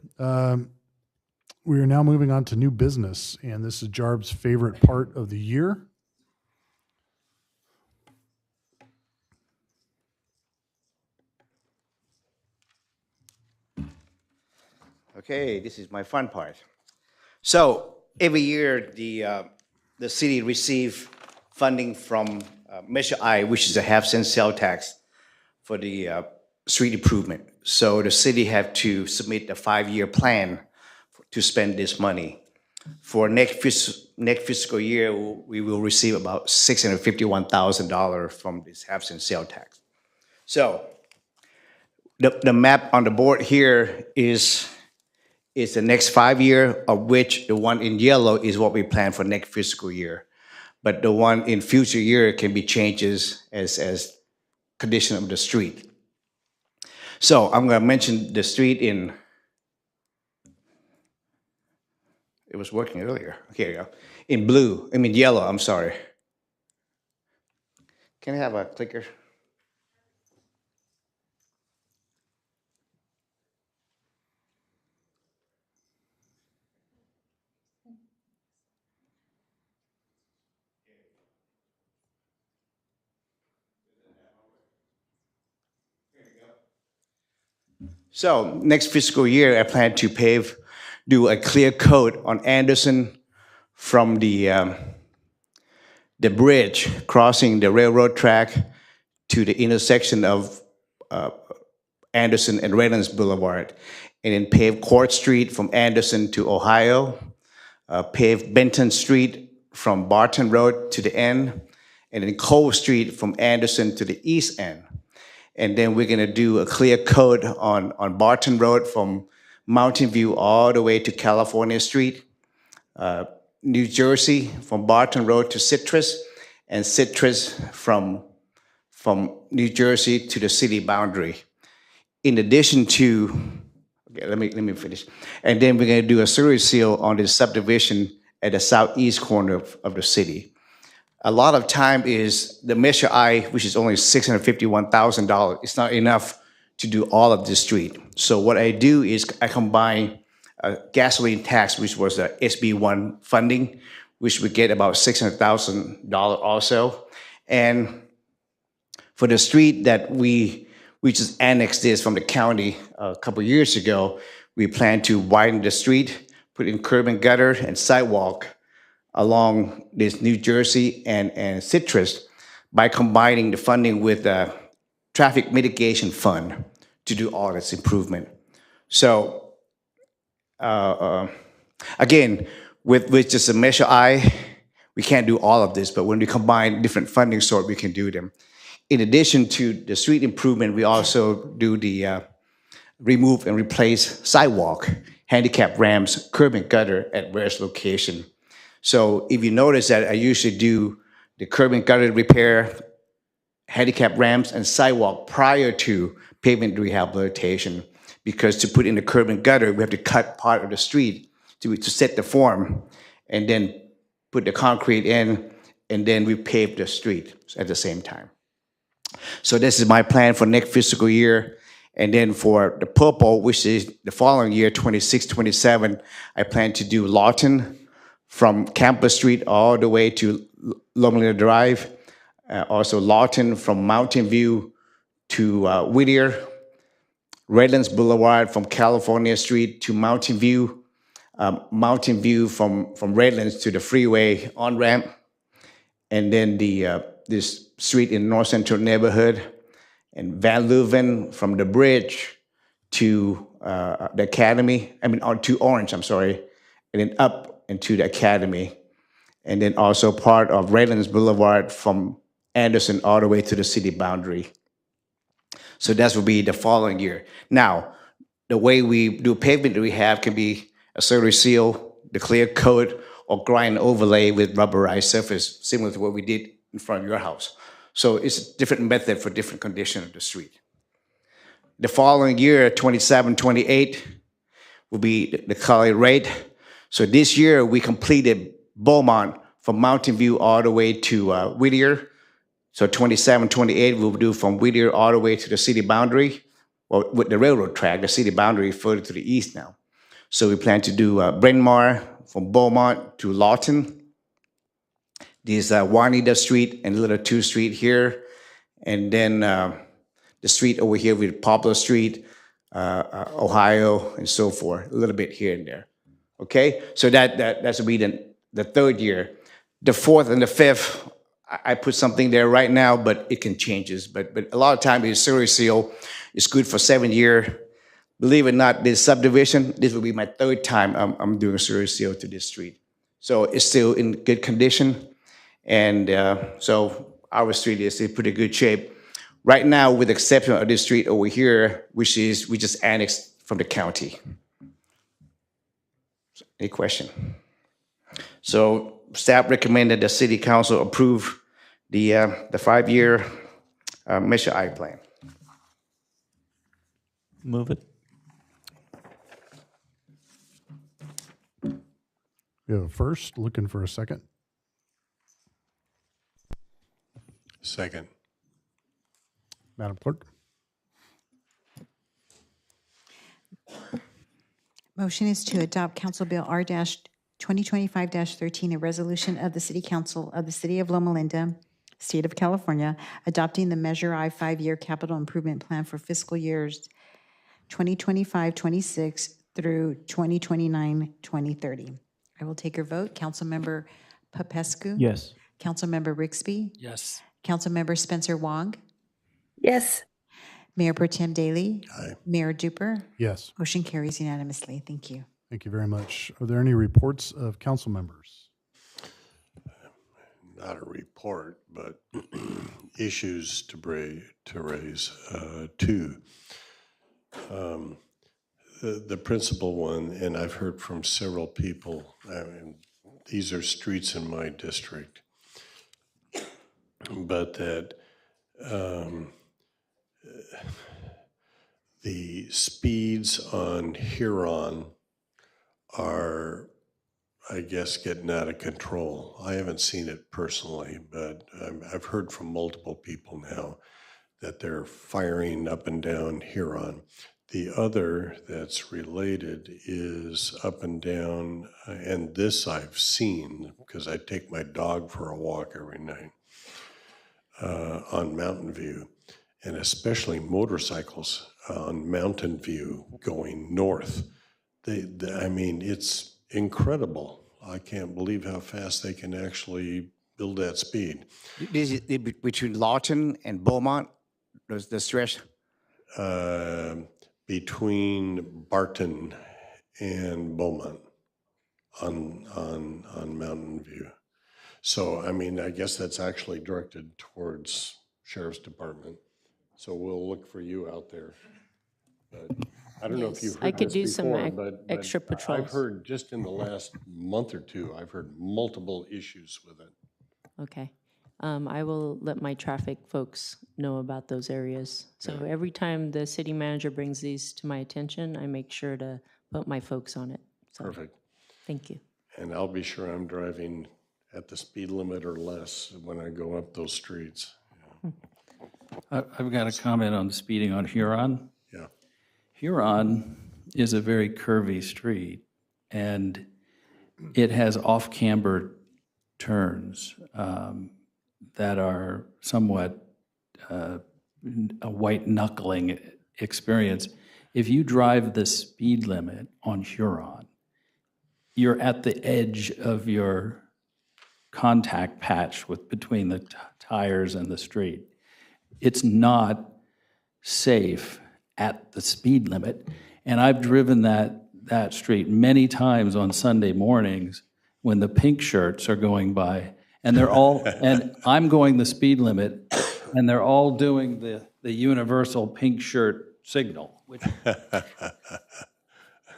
We are now moving on to new business, and this is Jarb's favorite part of the year. Okay, this is my fun part. So every year, the city receive funding from Measure I, which is a half-cent sales tax for the street improvement. So the city have to submit a 5-year plan to spend this money. For next fiscal year, we will receive about $651,000 from this half-cent sales tax. So the map on the board here is the next 5 year, of which the one in yellow is what we plan for next fiscal year. But the one in future year can be changes as condition of the street. So I'm going to mention the street in, it was working earlier. Here you go. In yellow, I'm sorry. Can I have a clicker? So next fiscal year, I plan to do a clear coat on Anderson from the bridge crossing the railroad track to the intersection of Anderson and Redlands Boulevard, and then pave Court Street from Anderson to Ohio, pave Benton Street from Barton Road to the end, and then Cole Street from Anderson to the east end. And then we're gonna do a clear coat on Barton Road from Mountain View all the way to California Street, New Jersey from Barton Road to Citrus, and Citrus from New Jersey to the city boundary. In addition to, okay, let me finish. And then we're gonna do a survey seal on the subdivision at the southeast corner of the city. A lot of time is the Measure I, which is only $651,000. It's not enough to do all of the street. So what I do is I combine a gasoline tax, which was a SB1 funding, which would get about $600,000 also. And for the street that we just annexed this from the county a couple years ago, we plan to widen the street, put in curb and gutter and sidewalk along this New Jersey and Citrus by combining the funding with a traffic mitigation fund to do all this improvement. So again, with just a Measure I, we can't do all of this, but when we combine different funding sources, we can do them. In addition to the street improvement, we also do the remove and replace sidewalk, handicap ramps, curb and gutter at various locations. So if you notice that I usually do the curb and gutter repair handicap ramps and sidewalk prior to pavement rehabilitation. Because to put in the curb and gutter, we have to cut part of the street to set the form, and then put the concrete in, and then repave the street at the same time. So this is my plan for next fiscal year. And then for the purple, which is the following year, 26, 27, I plan to do Lawton from Campus Street all the way to Loma Drive. Also Lawton from Mountain View to Whittier. Redlands Boulevard from California Street to Mountain View. Mountain View from Redlands to the freeway on-ramp. And then this street in North Central neighborhood. And Van Leuven from the bridge to the Academy, to Orange, I'm sorry, and then up into the Academy. And then also part of Redlands Boulevard from Anderson all the way to the city boundary. So that will be the following year. Now, the way we do pavement rehab can be a surface seal, the clear coat, or grind overlay with rubberized surface, similar to what we did in front of your house. So it's a different method for different condition of the street. The following year, 27, 28, will be the color rate. So this year, we completed Beaumont from Mountain View all the way to Whittier. So 27, 28, we'll do from Whittier all the way to the city boundary, or with the railroad track, the city boundary further to the east now. So we plan to do Bryn Mawr from Beaumont to Lawton. This Juanita Street and Little 2 Street here. And then the street over here with Poplar Street, Ohio, and so forth, a little bit here and there. Okay, so that's will be the third year. The fourth and the fifth, I put something there right now, but it can changes. But a lot of times the sewer seal is good for 7 years. Believe it or not, this subdivision, this will be my third time I'm doing a sewer seal to this street. So it's still in good condition. And so our street is in pretty good shape. Right now, with the exception of this street over here, which is we just annexed from the county. Any question? So staff recommended the city council approve the 5-year Measure I plan. Move it. We have a first, looking for a second. Second. Madam Clerk? Motion is to adopt Council Bill R-2025-13, a resolution of the City Council of the City of Loma Linda, State of California, adopting the Measure I 5-year capital improvement plan for fiscal years 2025-26 through 2029-2030. I will take your vote. Councilmember Popescu? Yes. Councilmember Rixby? Yes. Councilmember Spencer Wong? Yes. Mayor Pro Tem Daly? Aye. Mayor Duper? Yes. Motion carries unanimously. Thank you. Thank you very much. Are there any reports of council members? Not a report, but issues to raise. Two. The principal one, and I've heard from several people, these are streets in my district, but that the speeds on Huron are, I guess, getting out of control. I haven't seen it personally, but I've heard from multiple people now that they're firing up and down Huron. The other that's related is up and down, and this I've seen because I take my dog for a walk every night on Mountain View, and especially motorcycles on Mountain View going north. I mean, it's incredible. I can't believe how fast they can actually build that speed. This is between Lawton and Beaumont, the stretch? Between Barton and Beaumont on Mountain View. So, I mean, I guess that's actually directed towards Sheriff's Department. So we'll look for you out there. But I don't know if you've heard I could this do some before, but extra I've patrols. heard just in the last month or two, I've heard multiple issues with it. Okay. I will let my traffic folks know about those areas. So every time the city manager brings these to my attention, I make sure to put my folks on it. So, Perfect. thank you. And I'll be sure I'm driving at the speed limit or less when I go up those streets. I've got a comment on speeding on Huron. Yeah. Huron is a very curvy street, and it has off-camber turns that are somewhat a white knuckling experience. If you drive the speed limit on Huron, you're at the edge of your contact patch between the tires and the street. It's not safe at the speed limit. And I've driven that street many times on Sunday mornings when the pink shirts are going by, and they're all, and I'm going the speed limit, and they're all doing the universal pink shirt signal, which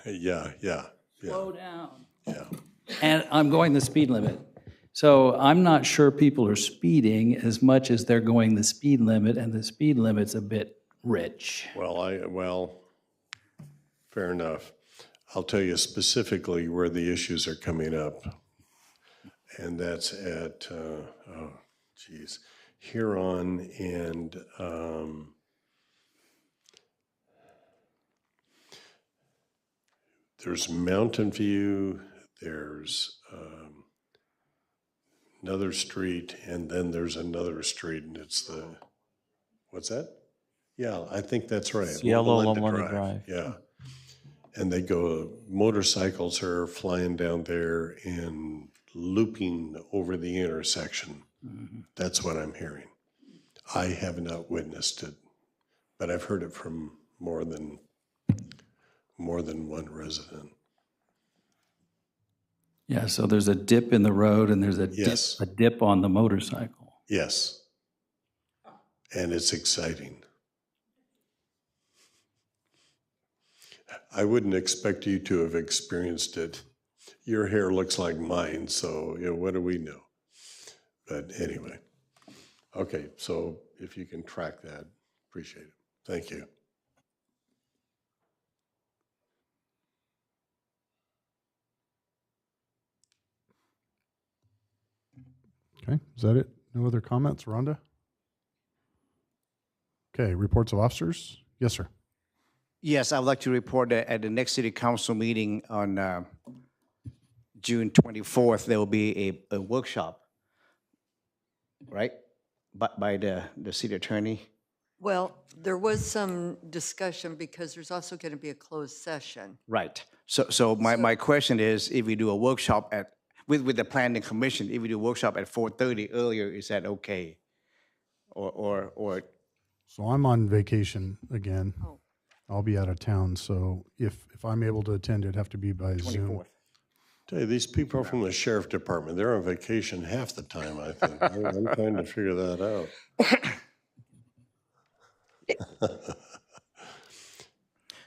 Yeah. slow down. Yeah. And I'm going the speed limit. So I'm not sure people are speeding as much as they're going the speed limit, and the speed limit's a bit rich. Well, fair enough. I'll tell you specifically where the issues are coming up. And that's at, Huron and, there's Mountain View, there's another street, and then there's another street, and it's what's that? Yeah, I think that's right. Cielo Loma Linda Loma Drive. Yeah. And motorcycles are flying down there and looping over the intersection. Mm-hmm. That's what I'm hearing. I have not witnessed it, but I've heard it from more than one resident. Yeah, so there's a dip in the road, and there's Yes. a dip on the motorcycle. Yes. And it's exciting. I wouldn't expect you to have experienced it. Your hair looks like mine, so what do we know? But anyway. Okay, so if you can track that, appreciate it. Thank you. Okay, is that it? No other comments? Rhonda? Okay, reports of officers? Yes, sir. Yes, I would like to report that at the next city council meeting on June 24th, there will be a workshop, right? By the city attorney. Well, there was some discussion because there's also going to be a closed session. Right. So my question is, if we do a workshop with the planning commission, if we do a workshop at 4:30 earlier, is that okay? Or So I'm on vacation again. Oh. I'll be out of town, so if I'm able to attend, it'd have to be by Zoom. 24th? Tell you, these people from the sheriff department, they're on vacation half the time, I think. I'm trying to figure that out.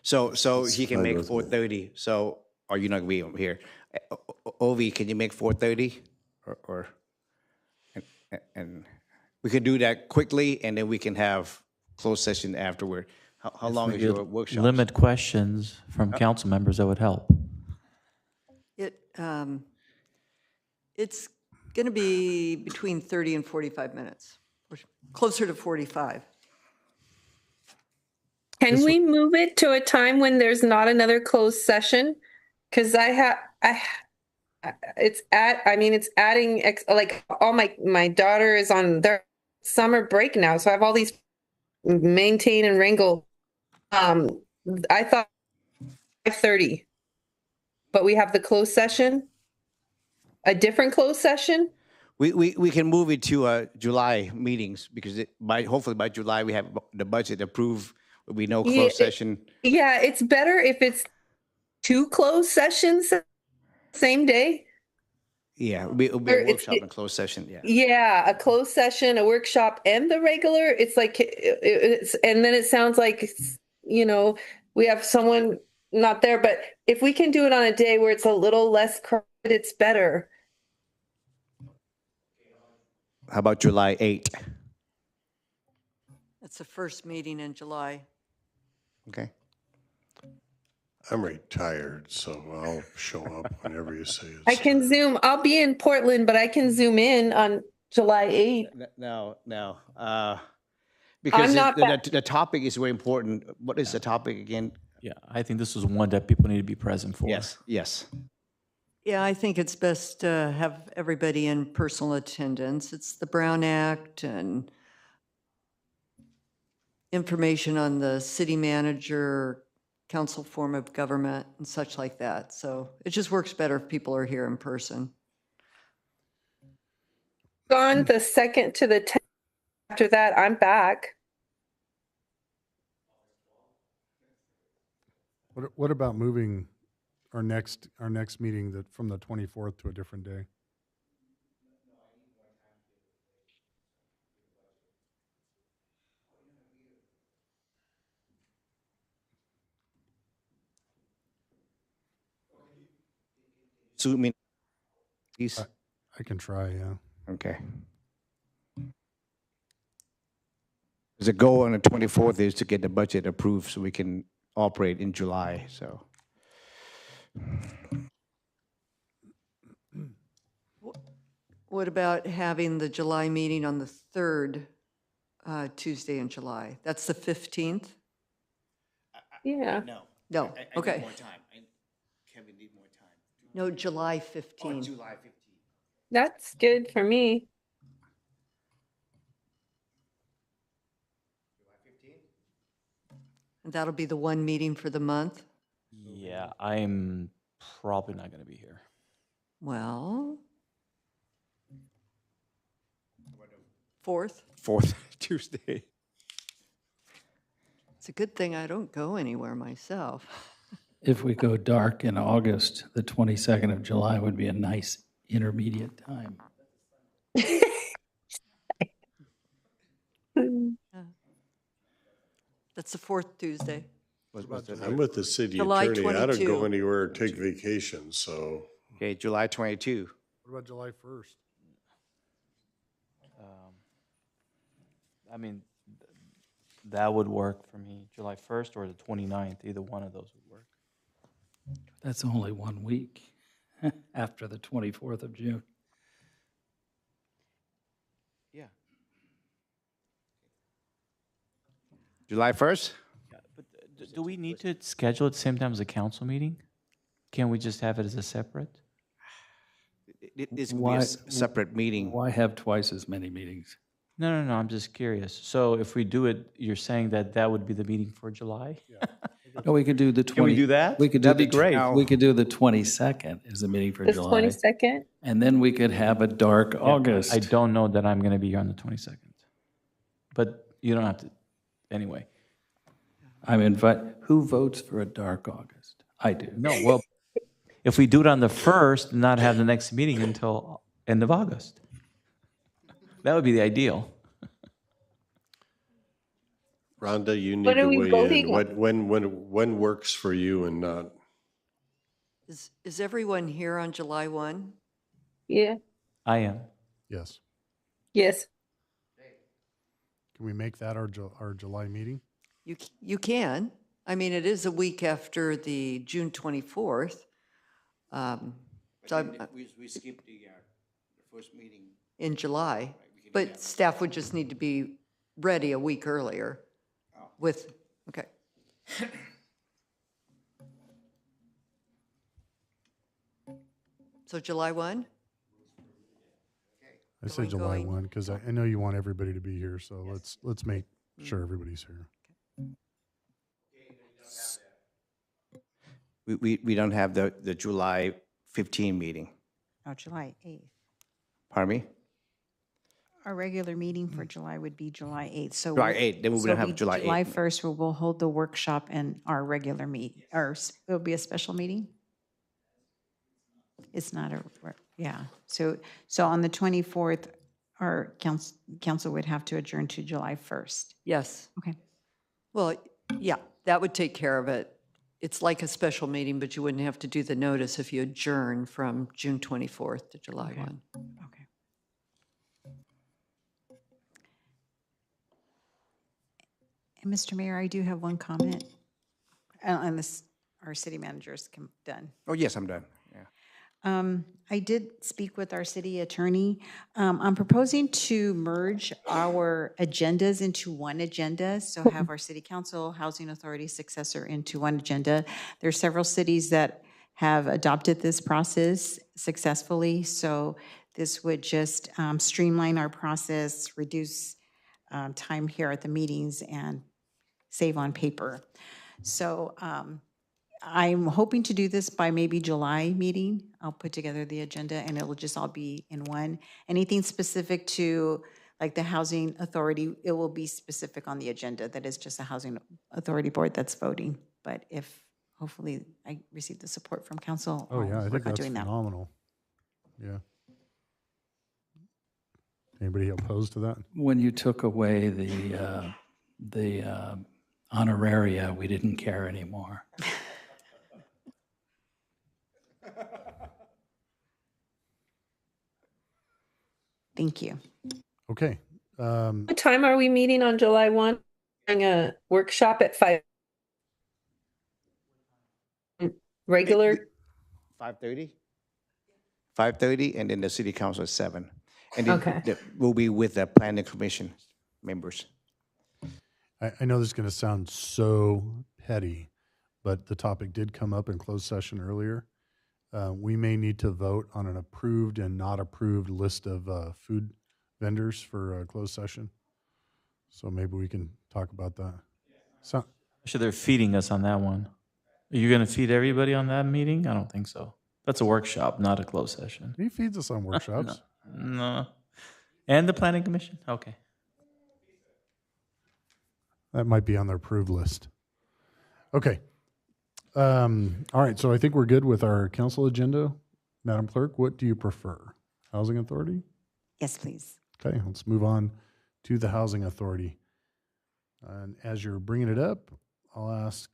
So he can fine make with me. 4:30. So are you not going to be here? Ovi, can you make 4:30? Or and we could do that quickly, and then we can have closed session afterward. How long We is could your workshop? Limit questions from council members, that would help. It's going to be between 30 and 45 minutes, or closer to 45. Can we move it to a time when there's not another closed session? Because it's adding, like, all my daughter is on their summer break now, so I have all these maintain and wrangle. I thought 5:30, but we have the closed session, a different closed session. We can move it to July meetings because hopefully by July we have the budget approved. We know closed session. Yeah, it's better if it's two closed sessions same day. Yeah, it'll be a workshop and closed session. Yeah. Yeah, a closed session, a workshop, and the regular. It's like and then it sounds like, we have someone not there. But if we can do it on a day where it's a little less crowded, it's better. How about July 8th? That's the first meeting in July. Okay. I'm retired, so I'll show up whenever you say it's. I can Zoom. I'll be in Portland, but I can Zoom in on July 8th. No. Because I'm not the topic is very important. What is the topic again? Yeah, I think this is one that people need to be present for. Yes. Yeah, I think it's best to have everybody in personal attendance. It's the Brown Act and information on the city manager, council form of government and such like that. So it just works better if people are here in person. Gone the 2nd to the 10th. After that, I'm back. What about moving our next meeting from the 24th to a different day? Zoom in, please. I can try, yeah. Okay. The goal on the 24th is to get the budget approved so we can operate in July, so. What about having the July meeting on the third Tuesday in July? That's the 15th? Yeah. No, okay. Kevin need more time. No, July 15th. July 15th. That's good for me. And that'll be the one meeting for the month? Yeah, I'm probably not going to be here. Well, 4th? 4th Tuesday. It's a good thing I don't go anywhere myself. If we go dark in August, the 22nd of July would be a nice intermediate time. That's the 4th Tuesday. I'm with the city July attorney. I don't 22. go anywhere or take vacation, so. Okay, July 22. What about July 1st? I mean, that would work for me. July 1st or the 29th, either one of those would work. That's only 1 week after the 24th of June. Yeah. July 1st? But do we need to schedule at the same time as a council meeting? Can we just have it as a separate? It's going to be a separate meeting. Why have twice as many meetings? No, I'm just curious. So if we do it, you're saying that would be the meeting for July? No, we could do the 20. Can we do that? We could do That'd be great. We could do the 22nd as a meeting for The July. 22nd? And then we could have a dark August. I don't know that I'm going to be here on the 22nd. But you don't have to, anyway. Who votes for a dark August? I do. No, well, if we do it on the 1st, not have the next meeting until end of August. That would be the ideal. Rhonda, you need What are to we weigh voting in. When works for you and not? Is everyone here on July 1? Yeah. I am. Yes. Yes. Can we make that our July meeting? You can. I mean, it is a week after the June 24th. So We skipped the first meeting. in July, but staff would just need to be ready a week earlier with, okay. So July 1? I say July 1 because I know you want everybody to be here, so let's make sure everybody's here. We don't have the July 15 meeting. Oh, July 8th. Pardon me? Our regular meeting for July would be July 8th, so. July 8th, then we so wouldn't it'll have be July 8th. July 1st, where we'll hold the workshop and our regular meet, or it'll be a special meeting? It's not yeah. So on the 24th, our council would have to adjourn to July 1st. Yes. Okay. Well, yeah, that would take care of it. It's like a special meeting, but you wouldn't have to do the notice if you adjourn from June 24th to July 1. Okay. And Mr. Mayor, I do have one comment. And this, our city manager's done. Oh, yes, I'm done. Yeah. I did speak with our city attorney. I'm proposing to merge our agendas into one agenda, so have our city council, housing authority successor into one agenda. There are several cities that have adopted this process successfully, so this would just streamline our process, reduce time here at the meetings, and save on paper. So I'm hoping to do this by maybe July meeting. I'll put together the agenda and it'll just all be in one. Anything specific to like the housing authority, it will be specific on the agenda. That is just a housing authority board that's voting. But if hopefully I receive the support from council, Oh, yeah, I I'll think work on that's doing that. phenomenal. Yeah. Anybody opposed to that? When you took away the honoraria, we didn't care anymore. Thank you. Okay. What time are we meeting on July 1? Doing a workshop at 5. Regular? 5:30? 5:30, and then the city council at 7. And then Okay. we'll be with the planning commission members. I know this is going to sound so petty, but the topic did come up in closed session earlier. We may need to vote on an approved and not approved list of food vendors for closed session. So maybe we can talk about that. So, Actually, they're feeding us on that one. Are you going to feed everybody on that meeting? I don't think so. That's a workshop, not a closed session. he feeds us on workshops. No. And the planning commission? Okay. That might be on their approved list. Okay. All right. So I think we're good with our council agenda. Madam Clerk, what do you prefer? Housing Authority? Yes, please. Okay. Let's move on to the Housing Authority. And as you're bringing it up, I'll ask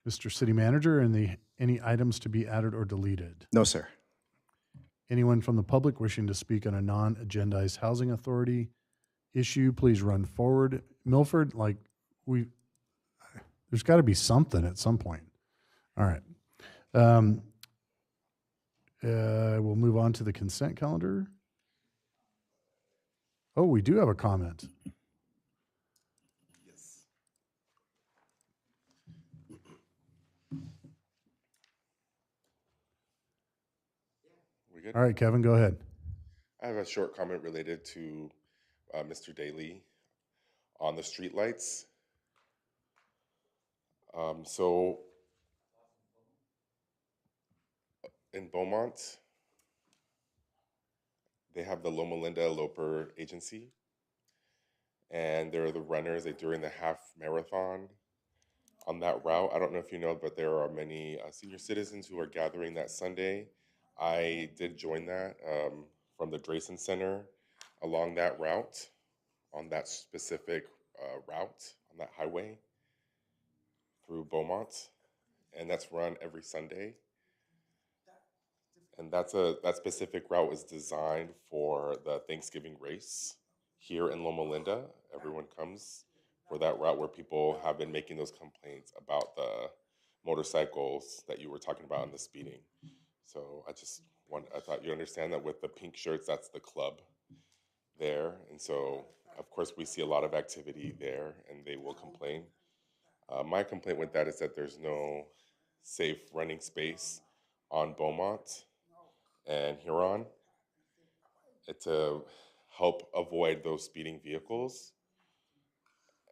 Mr. City Manager, any items to be added or deleted? No, sir. Anyone from the public wishing to speak on a non-agendized Housing Authority issue, please run forward. Milford, there's got to be something at some point. All right. We'll move on to the consent calendar. Oh, we do have a comment. We good? All right, Kevin, go ahead. I have a short comment related to Mr. Daly on the streetlights. So in Beaumont, they have the Loma Eloper Agency, and they're the runners. They're doing the half marathon on that route. I don't know if you know, but there are many senior citizens who are gathering that Sunday. I did join that from the Drayson Center along that route, on that specific route, on that highway through Beaumont, and that's run every Sunday. And that specific route is designed for the Thanksgiving race here in Loma Linda. Everyone comes for that route where people have been making those complaints about the motorcycles that you were talking about and the speeding. So I thought you understand that with the pink shirts, that's the club there. And so, of course, we see a lot of activity there and they will complain. My complaint with that is that there's no safe running space on Beaumont and Huron to help avoid those speeding vehicles,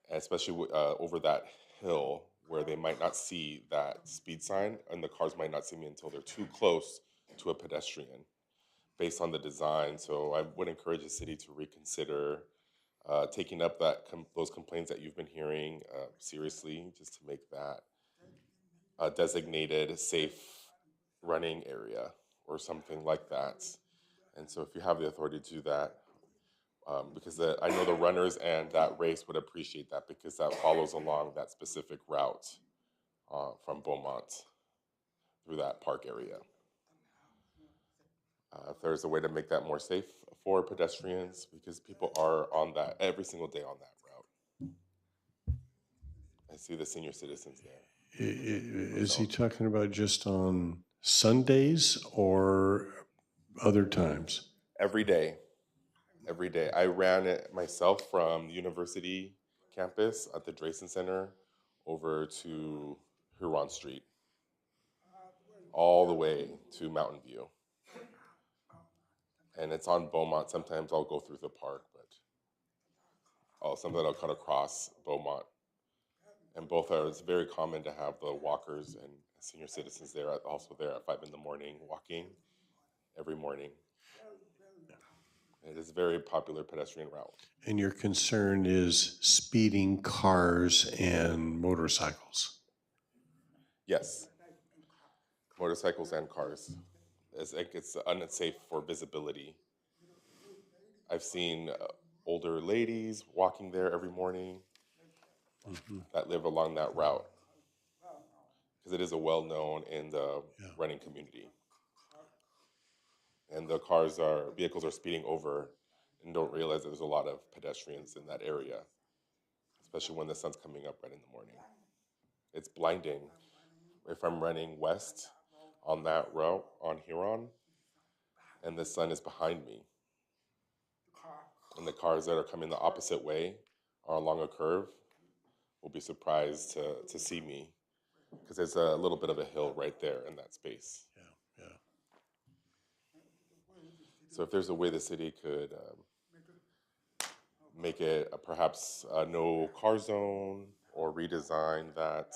especially over that hill where they might not see that speed sign and the cars might not see me until they're too close to a pedestrian based on the design. So I would encourage the city to reconsider taking up those complaints that you've been hearing seriously, just to make that a designated safe running area or something like that. And so if you have the authority to do that, because I know the runners and that race would appreciate that, because that follows along that specific route from Beaumont through that park area. If there's a way to make that more safe for pedestrians, because people are on that every single day on that route. I see the senior citizens there. Is he talking about just on Sundays or other times? Every day. Every day. I ran it myself from the university campus at the Drayson Center over to Huron Street, all the way to Mountain View. And it's on Beaumont. Sometimes I'll go through the park, but sometimes I'll cut across Beaumont. And both are, it's very common to have the walkers and senior citizens there, also there at 5 in the morning, walking every morning. It is a very popular pedestrian route. And your concern is speeding cars and motorcycles? Yes, motorcycles and cars. It's unsafe for visibility. I've seen older ladies walking there every morning that live along that route because it is a well-known in the running community. And the vehicles are speeding over and don't realize that there's a lot of pedestrians in that area, especially when the sun's coming up right in the morning. It's blinding. If I'm running west on that route on Huron and the sun is behind me, and the cars that are coming the opposite way are along a curve, will be surprised to see me because there's a little bit of a hill right there in that space. Yeah. So if there's a way the city could make it perhaps a no car zone or redesign that.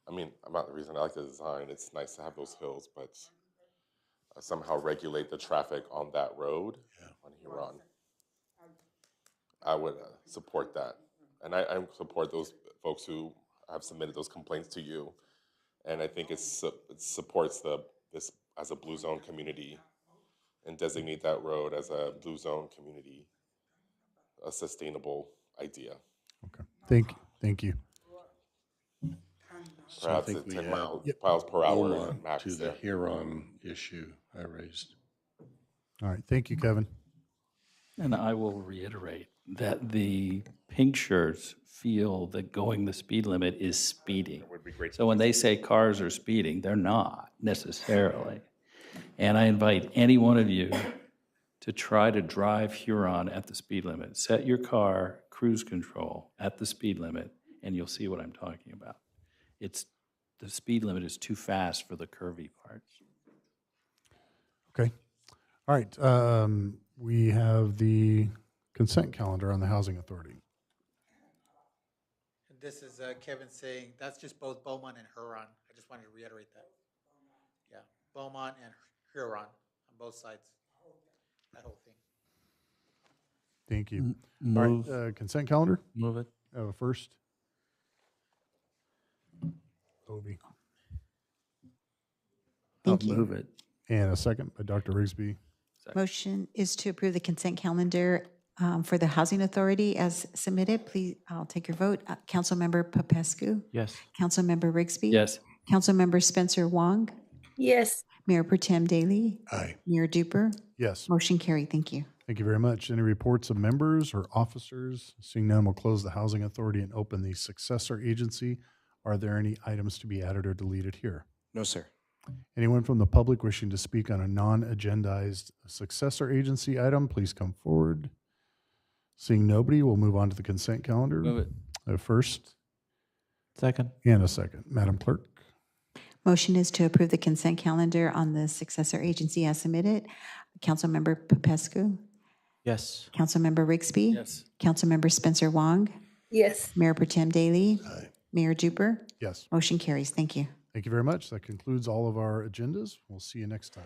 I mean, about the reason I like the design, it's nice to have those hills, but somehow regulate the traffic on that road on Huron. I would support that. And I support those folks who have submitted those complaints to you. And I think it supports this as a blue zone community and designate that road as a blue zone community, a sustainable idea. Okay. Thank you. So I Perhaps think at we 10 had miles per hour Loma max to the there. Huron issue I raised. All right. Thank you, Kevin. And I will reiterate that the pink shirts feel that going the speed limit is speeding. So when they say cars are speeding, they're not necessarily. And I invite any one of you to try to drive Huron at the speed limit. Set your car cruise control at the speed limit, and you'll see what I'm talking about. The speed limit is too fast for the curvy parts. Okay. All right. We have the consent calendar on the Housing Authority. And this is Kevin saying, that's just both Beaumont and Huron. I just wanted to reiterate that. Yeah, Beaumont and Huron on both sides, that whole thing. Thank you. Move. All right. Consent calendar. Move it. I have a first. Obi. Thank you. Move it. And a second by Dr. Rigsby. Motion is to approve the consent calendar for the Housing Authority as submitted. Please, I'll take your vote. Councilmember Popescu? Yes. Councilmember Rigsby? Yes. Councilmember Spencer Wong? Yes. Mayor Pro Tem Daly? Aye. Mayor Duper? Yes. Motion carried. Thank you. Thank you very much. Any reports of members or officers? Seeing none, we'll close the Housing Authority and open the successor agency. Are there any items to be added or deleted here? No, sir. Anyone from the public wishing to speak on a non-agendized successor agency item, please come forward. Seeing nobody, we'll move on to the consent calendar. Move it. A first Second. and a second. Madam Clerk. Motion is to approve the consent calendar on the successor agency as submitted. Councilmember Popescu? Yes. Councilmember Rigsby? Yes. Councilmember Spencer Wong? Yes. Mayor Pro Tem Daly? Aye. Mayor Duper? Yes. Motion carries. Thank you. Thank you very much. That concludes all of our agendas. We'll see you next time.